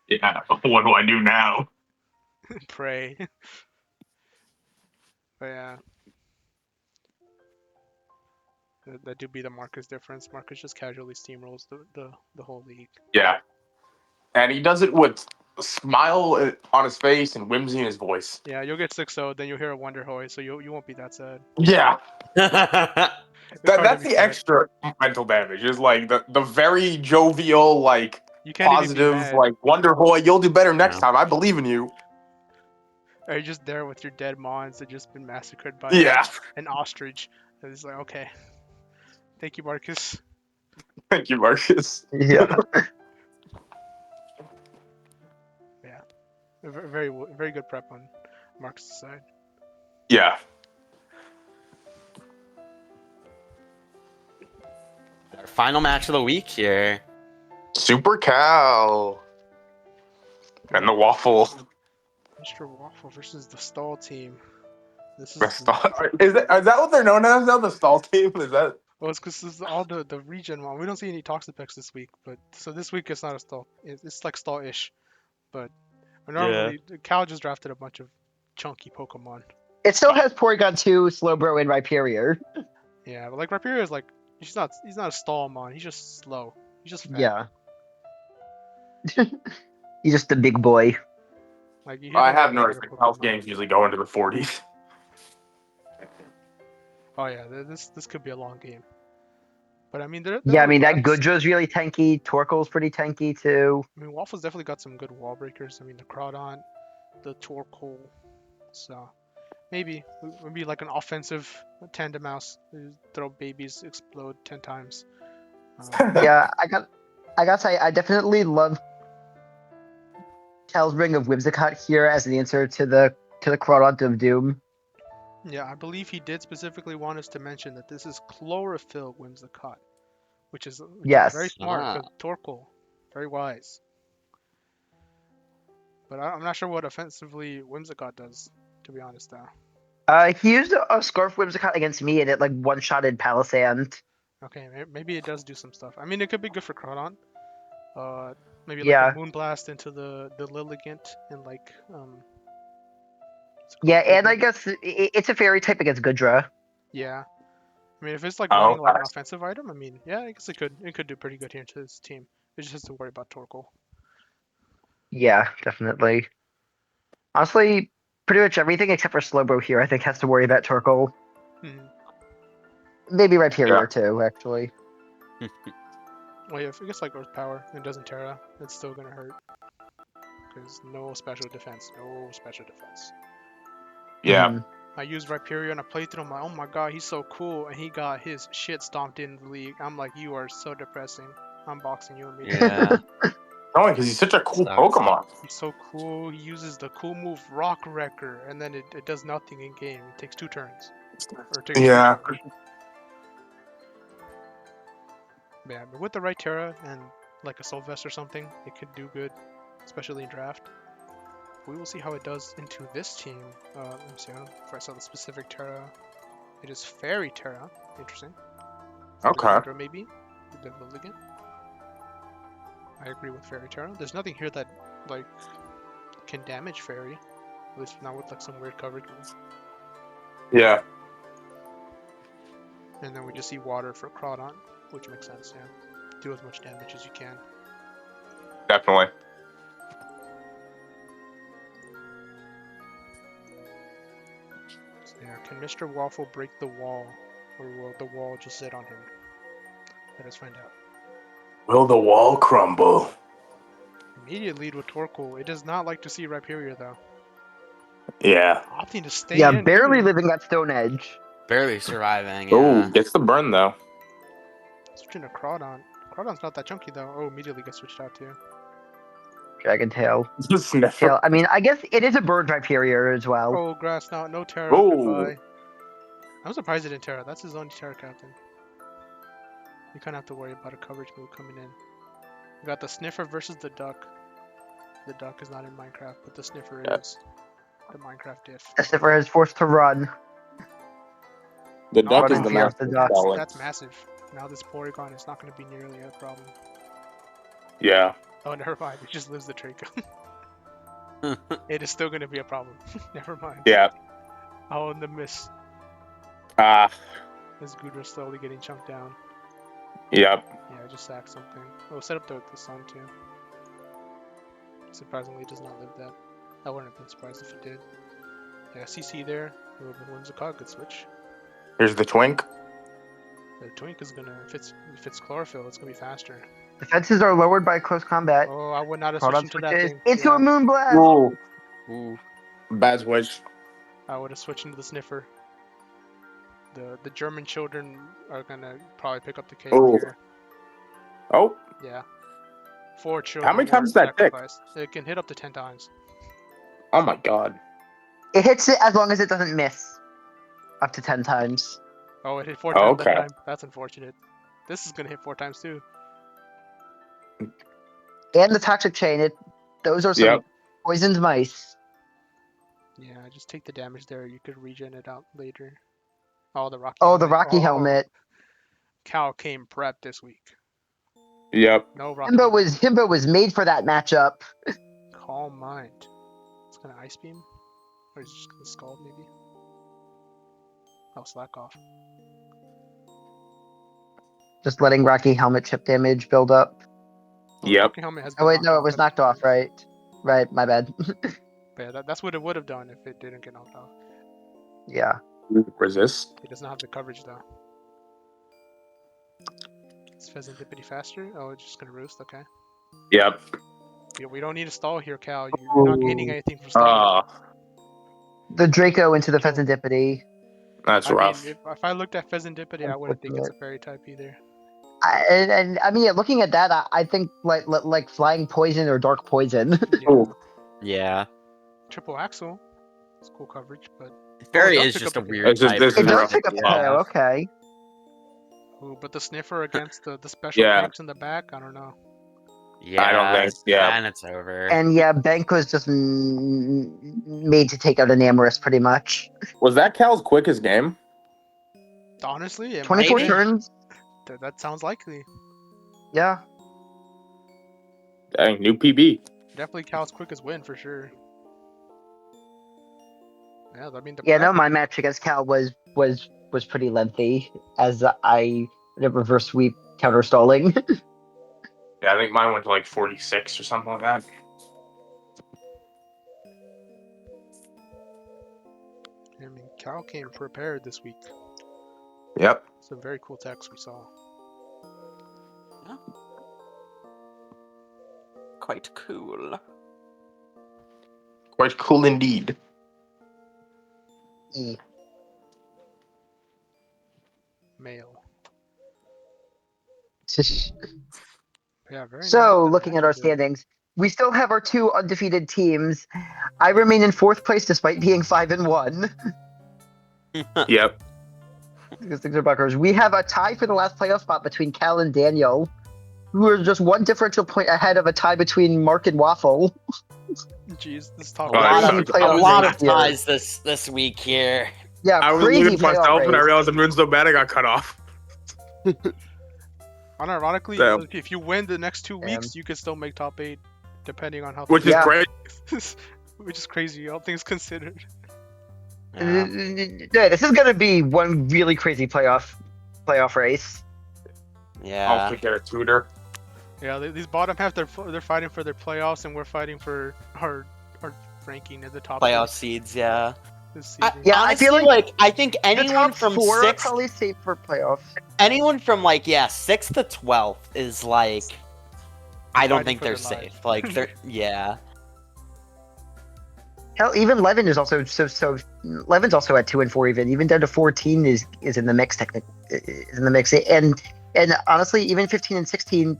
Yeah. What do I do now? Pray. But yeah, that do be the Marcus difference. Marcus just casually steamrolls the whole league. Yeah. And he does it with a smile on his face and whimsy in his voice. Yeah, you'll get 6-0, then you'll hear a Wonder Hoy, so you won't be that sad. Yeah. It's hard That's to be the sad. extra mental damage. Is like the very jovial, like You can't even be positive, mad. like Wonder Boy. You'll do better next Yeah. time. I believe in you. Are you just there with your dead mons that just been massacred by Yeah. an ostrich? And it's like, okay, thank you, Marcus. Thank you, Marcus. Yeah. Very good prep on Marcus' side. Yeah. Our final match of the week here. Super Cal. And the waffle. Mr. Waffle versus the stall team. This The is stall- Is that what they're known as now? The stall team? Is that? well, it's because this is all the region one. We don't see any Toxic picks this week, but so this week it's not a stall. It's like stall-ish, but normally Cal just drafted a bunch of chunky Pokemon. It still has Porygon 2, Slowbro, and Rhyperior. Yeah, but like Rhyperior is like he's not a stall mon. He's just slow. He's just fat. Yeah. He's just a big boy. Like you hit I him have with noticed regular that Cal's Pokemon. games usually go into the 40s. Oh yeah, this could be a long game. But I mean, there Yeah, I are mean, that reps. Goodro's really tanky. Torkoal's pretty tanky, too. I mean, Waffle's definitely got some good wall breakers. I mean, the Crawdon, the Torkoal. So maybe like an offensive tandem mouse. Throw babies, explode 10 times. Yeah, I gotta say, I definitely love Cal's Ring of Whimsicott here as an answer to the Crawdon of Doom. Yeah, I believe he did specifically want us to mention that this is Chlorophyll Whimsicott, which is Yes. very smart because Torkoal, very wise. But I'm not sure what offensively Whimsicott does, to be honest. He used a Scarf Whimsicott against me and it like one-shotted Palisand. Okay, maybe it does do some stuff. I mean, it could be good for Crawdon. Maybe like Yeah. a Moonblast into the Lilligant and like Yeah, and I guess it's a fairy type against Goodra. Yeah. I mean, if it's like Oh, running like an nice. offensive item, I mean, yeah, I guess it could do pretty good here to this team. It just has to worry about Torkoal. Yeah, definitely. Honestly, pretty much everything except for Slowbro here, I think, has to worry about Torkoal. Mhm. Maybe Rhyperior too, actually. Well, yeah, if it gets like Earth Power and doesn't Terra, it's still gonna hurt. Because no special defense. No special defense. Yeah. Mhm. I used Rhyperior and I played through him. Like, oh my god, he's so cool. And he got his shit stomped in the league. I'm like, you are so depressing. I'm boxing you immediately. Yeah. Only because he's such a cool Sucks. Pokemon. He's so cool. He uses the cool move Rock Wrecker, and then it does nothing in game. It takes 2 turns. Or it takes 3 Yeah. turns. Yeah, but with the right Terra and like a Sylvest or something, it could do good, especially in draft. We will see how it does into this team. Let me see if I saw the specific Terra. It is Fairy Terra. Interesting. Okay. Hydra maybe. The Lilligant. I agree with Fairy Terra. There's nothing here that like can damage Fairy. At least not with like some weird coverage. Yeah. And then we just see water for Crawdon, which makes sense, yeah. Do as much damage as you can. Definitely. So, yeah, can Mr. Waffle break the wall, or will the wall just sit on him? Let us find out. Will the wall crumble? Immediate lead with Torkoal. It does not like to see Rhyperior though. Yeah. Opting to stay Yeah, in. barely too. living that Stone Edge. Barely surviving. Oh, Yeah. gets the burn though. Switching to Crawdon. Crawdon's not that chunky though. Oh, immediately gets switched out too. Dragon Tail. Sniffer. Tail. I mean, I guess it is a bird Rhyperior as well. Oh, grass now. No Terra. Oh. Goodbye. I'm surprised it didn't Terra. That's his only Terra captain. You kind of have to worry about a coverage move coming in. We got the Sniffer versus the Duck. The Duck is not in Minecraft, but the Sniffer is. The Minecraft diff. The Sniffer is forced to run. The duck Run is in the fear of master the duck. balance. That's massive. Now this Porygon is not going to be nearly a problem. Yeah. Oh, never mind. It just lives the Draco. It is still going to be a problem. Never mind. Yeah. Oh, and the miss. Ah. This Gudra slowly getting chunked down. Yep. Yeah, just sack something. Oh, set up the sun too. Surprisingly, it does not live that. I wouldn't have been surprised if it did. Yeah, CC there. A little bit Whimsicott, good switch. Here's the twink. The Twink is gonna, if it's Chlorophyll, it's gonna be faster. Defenses are lowered by close combat. Oh, I would not have Crawdon switched into that switches thing. into Yeah. a Moonblast. Whoa. Ooh. Bad switch. I would have switched into the sniffer. The German children are gonna probably pick up the KO Oh. here. Oh, Yeah. 4 how children many were times does that tick? sacrificed. It can hit up to 10 times. Oh my god. It hits it as long as it doesn't miss. Up to 10 times. Oh, it hit 4 times that Okay. time. That's unfortunate. This is gonna hit 4 times too. And the toxic chain, those are some Yep. poisoned mice. Yeah, just take the damage there. You could regen it out later. Oh, the Rocky. Oh, the helmet. Rocky Oh, helmet. Cal came prepped this week. Yep. No Rocky. Himbo was made for that matchup. Calm mind. It's gonna ice beam, or is it just gonna scald maybe? Oh, slack off. Just letting Rocky helmet chip damage build up. Oh, Yep. Rocky helmet has Oh been wait, knocked no, off it was at knocked this off, point. right? Right, my bad. But yeah, that's what it would have done if it didn't get knocked off. Yeah. Resist. It does not have the coverage though. Is Pheasant Dippity faster? Oh, it's just gonna roost. Okay. Yep. Yeah, we don't need to stall here, Cal. You're not gaining Ooh. anything from stalling. The Draco into the Pheasantipity. That's I rough. mean, if I looked at Pheasantipity, I wouldn't think it's a fairy type either. And I mean, yeah, looking at that, I think like flying poison or dark poison. Yeah. Ooh. Yeah. Triple axle. It's cool coverage, but Fairy does is pick just up a the weird KO. It's just- type. this It is does rough. pick up the Yeah. KO, okay. ooh, but the sniffer against the special Yeah. cramps in the back, I don't know. Yeah. I don't think- yeah. And it's over. And yeah, Bank was just made to take out an Amorous pretty much. Was that Cal's quickest game? Honestly, it might 24 be. turns? That sounds likely. Yeah. Dang, new PB. Definitely Cal's quickest win for sure. Yeah, I mean the Yeah, prep- no, my match against Cal was pretty lengthy as I did reverse sweep counter stalling. Yeah, I think mine went to like 46 or something like that. I mean, Cal came prepared this week. Yep. Some very cool text we saw. Quite cool. Quite cool indeed. E. Male. Yeah, very nice. So, Good looking at our matchup there. standings, we still have our 2 undefeated teams. I remain in 4th place despite being 5-1. Yep. Because things are buckers. We have a tie for the last playoff spot between Cal and Daniel, who are just 1 differential point ahead of a tie between Mark and Waffle. Jeez, this A top Oh, lot, yeah, of, playoff a lot of race here. ties this week here. Yeah, I was crazy muted playoff myself and I race. realized the moon's so bad I got cut off. Unironically, Damn. if you win the next 2 Damn. weeks, you could still make top 8, depending on how. Which is Yeah. great. Which is crazy, all things considered. Yeah. Yeah, this is gonna be one really crazy playoff race. Yeah. I'll get a tutor. Yeah, these bottom half, they're fighting for their playoffs, and we're fighting for our ranking at the top. Playoff seeds, yeah. This I, season. Yeah, I honestly, feel like I think The anyone top from 4 are 6th, probably safe for playoffs. anyone from 6th to 12th is like, I don't Fighting think for they're their safe. Like they're, yeah. Hell, even Levin is also so. Levin's also at 2 and 4. Even down to 14 is in the mix. Is in the mix, and honestly, even 15 and 16,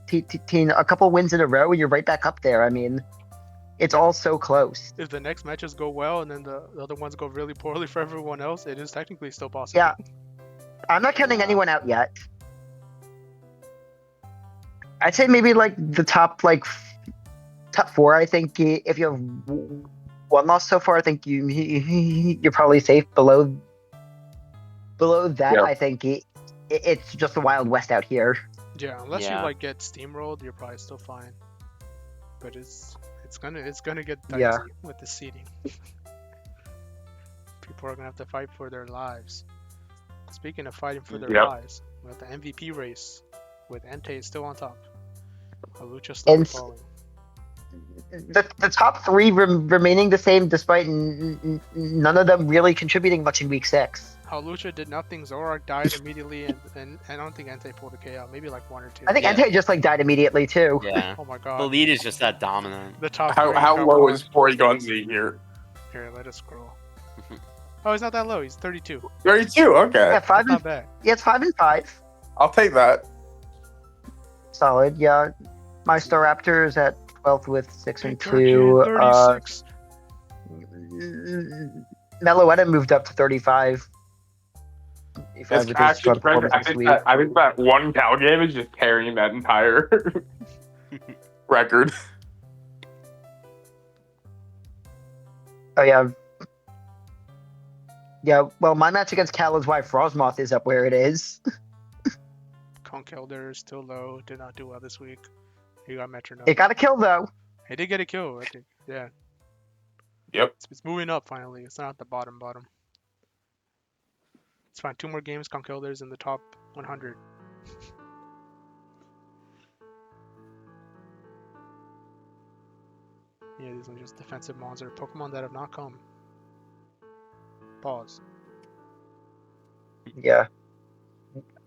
a couple wins in a row, and you're right back up there. I mean, it's all so close. If the next matches go well, and then the other ones go really poorly for everyone else, it is technically still possible. Yeah, I'm not counting Yeah. anyone out yet. I'd say maybe like the top 4. I think if you have 1 loss so far, I think you're probably safe. Below that, Yeah. I think it's just the Wild West out here. Yeah, unless Yeah. you get steamrolled, you're probably still fine. But it's gonna get dicey Yeah. with the seeding. People are gonna have to fight for their lives. Speaking of fighting for their Yep. lives, we have the MVP race with Entei still on top. Halucha still And falling. The top 3 remaining the same, despite none of them really contributing much in week 6. Halucha did nothing. Zorak died immediately, and I don't think Entei pulled a KO. Maybe like 1 or 2. I think Yeah. Entei just died immediately too. Yeah. Oh my the god. lead is just that dominant. The top How 3 how got low one. is Porygonzi here? Here, let us scroll. Oh, he's not that low. He's 32. 32. Okay, Yeah, 5 That's and not bad. yeah, it's 5 and 5. I'll take that. Solid. Yeah, my Staraptors at 12th with 6 and 2. 36. Meloetta moved up to 35. If I It's with his actually strong performance I this think week. that one cow game is just carrying that entire record. Oh yeah. Yeah, well, my match against Cal is why Frostmoth is up where it is. Conch Elder is still low. Did not do well this week. He got metronome. It got a kill though. He did get a kill, I think. Yeah. Yep. It's moving up finally. It's not at the bottom. It's fine. 2 more games. Conch Elder's in the top 100. Yeah, these are just defensive monster Pokemon that have not come. Pause. Yeah.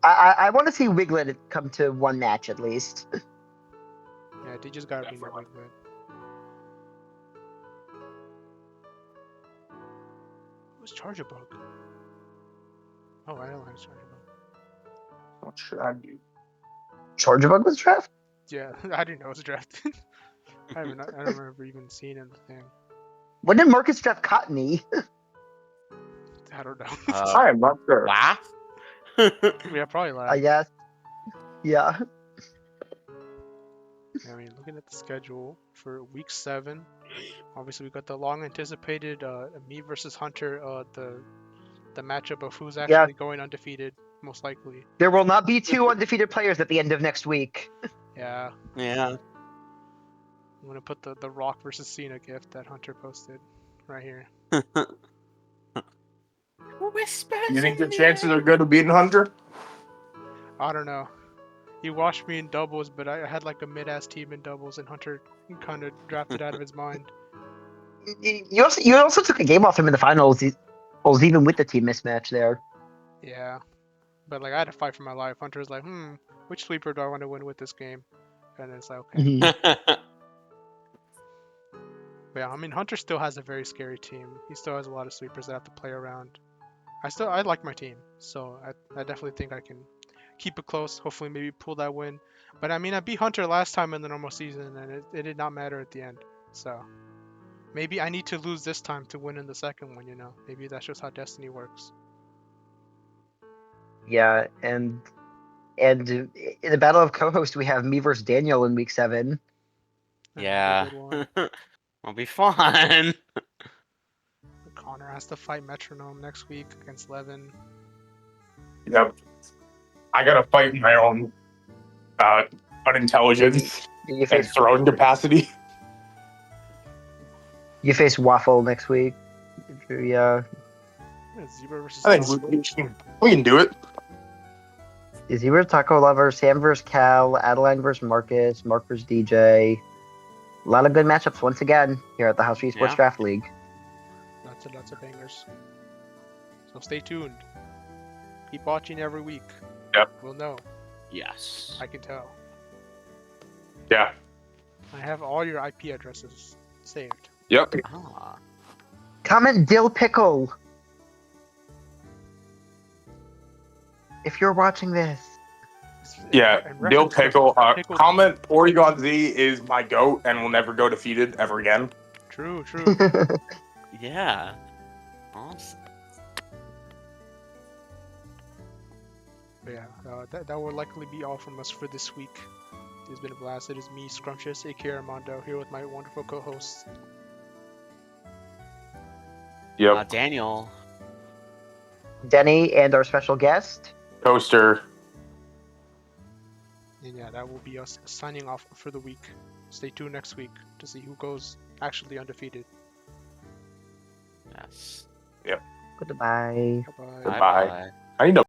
I want to see Wiglet come to one match at least. Yeah, they just gotta be in the Wiglet. Who's Charjabug? Oh, I don't like Charjabug. What should I do? Charjabug was draft? Yeah, I didn't know it was drafted. I don't remember even seeing it in the thing. When did Marcus draft Cottony? I don't know. I am not sure. Laugh? Yeah, probably I last. guess. Yeah. I mean, looking at the schedule for week 7, obviously we got the long-anticipated me versus Hunter, the matchup of who's actually going undefeated, most likely. There will not be 2 undefeated players at the end of next week. Yeah, Yeah. I'm gonna put the Rock versus Cena gift that Hunter posted right here. Whispers. You think your chances are good of beating Hunter? I don't know. He watched me in doubles, but I had like a mid-ass team in doubles, and Hunter kind of drafted out of his mind. You also took a game off him in the finals, even with the team mismatch there. Yeah, but like I had to fight for my life. Hunter was like, which sweeper do I want to win with this game? And it's like, okay. Mhm. But yeah, I mean, Hunter still has a very scary team. He still has a lot of sweepers that have to play around. I like my team, so I definitely think I can keep it close. Hopefully, maybe pull that win. But I mean, I beat Hunter last time in the normal season, and it did not matter at the end. So maybe I need to lose this time to win in the second one. Maybe that's just how destiny works. Yeah, and in the battle of co-host, we have me versus Daniel in week 7. Yeah. Another good one. Will be fun. Connor has to fight Metronome next week against Levin. Yep. I gotta fight my own unintelligence You and face throwing capacity. Waffle next week. Yeah. Zebra versus I think we can do it. Zebra Taco Lover, Sam versus Cal, Adeline versus Marcus, Mark versus DJ. A lot of good matchups once again here at the Hofstra Esports Yeah. Draft League. lots of bangers. So stay tuned. Keep watching every week. Yep. We'll know. Yes. I can tell. Yeah. I have all your IP addresses saved. Yep. Ah. Comment Dill Pickle if you're watching this. Yeah. And Dill reference Pickle. Pickle- Comment Porygon Z is my goat and will never go defeated ever again. True. Yeah. Awesome. But yeah, that will likely be all from us for this week. It's been a blast. It is me, Scrumptious, aka Armando, here with my wonderful co-hosts. Yep. Daniel. Denny and our special guest. Toaster. And yeah, that will be us signing off for the week. Stay tuned next week to see who goes actually undefeated. Yes. Goodbye. Bye-bye. Goodbye. Bye-bye. I need to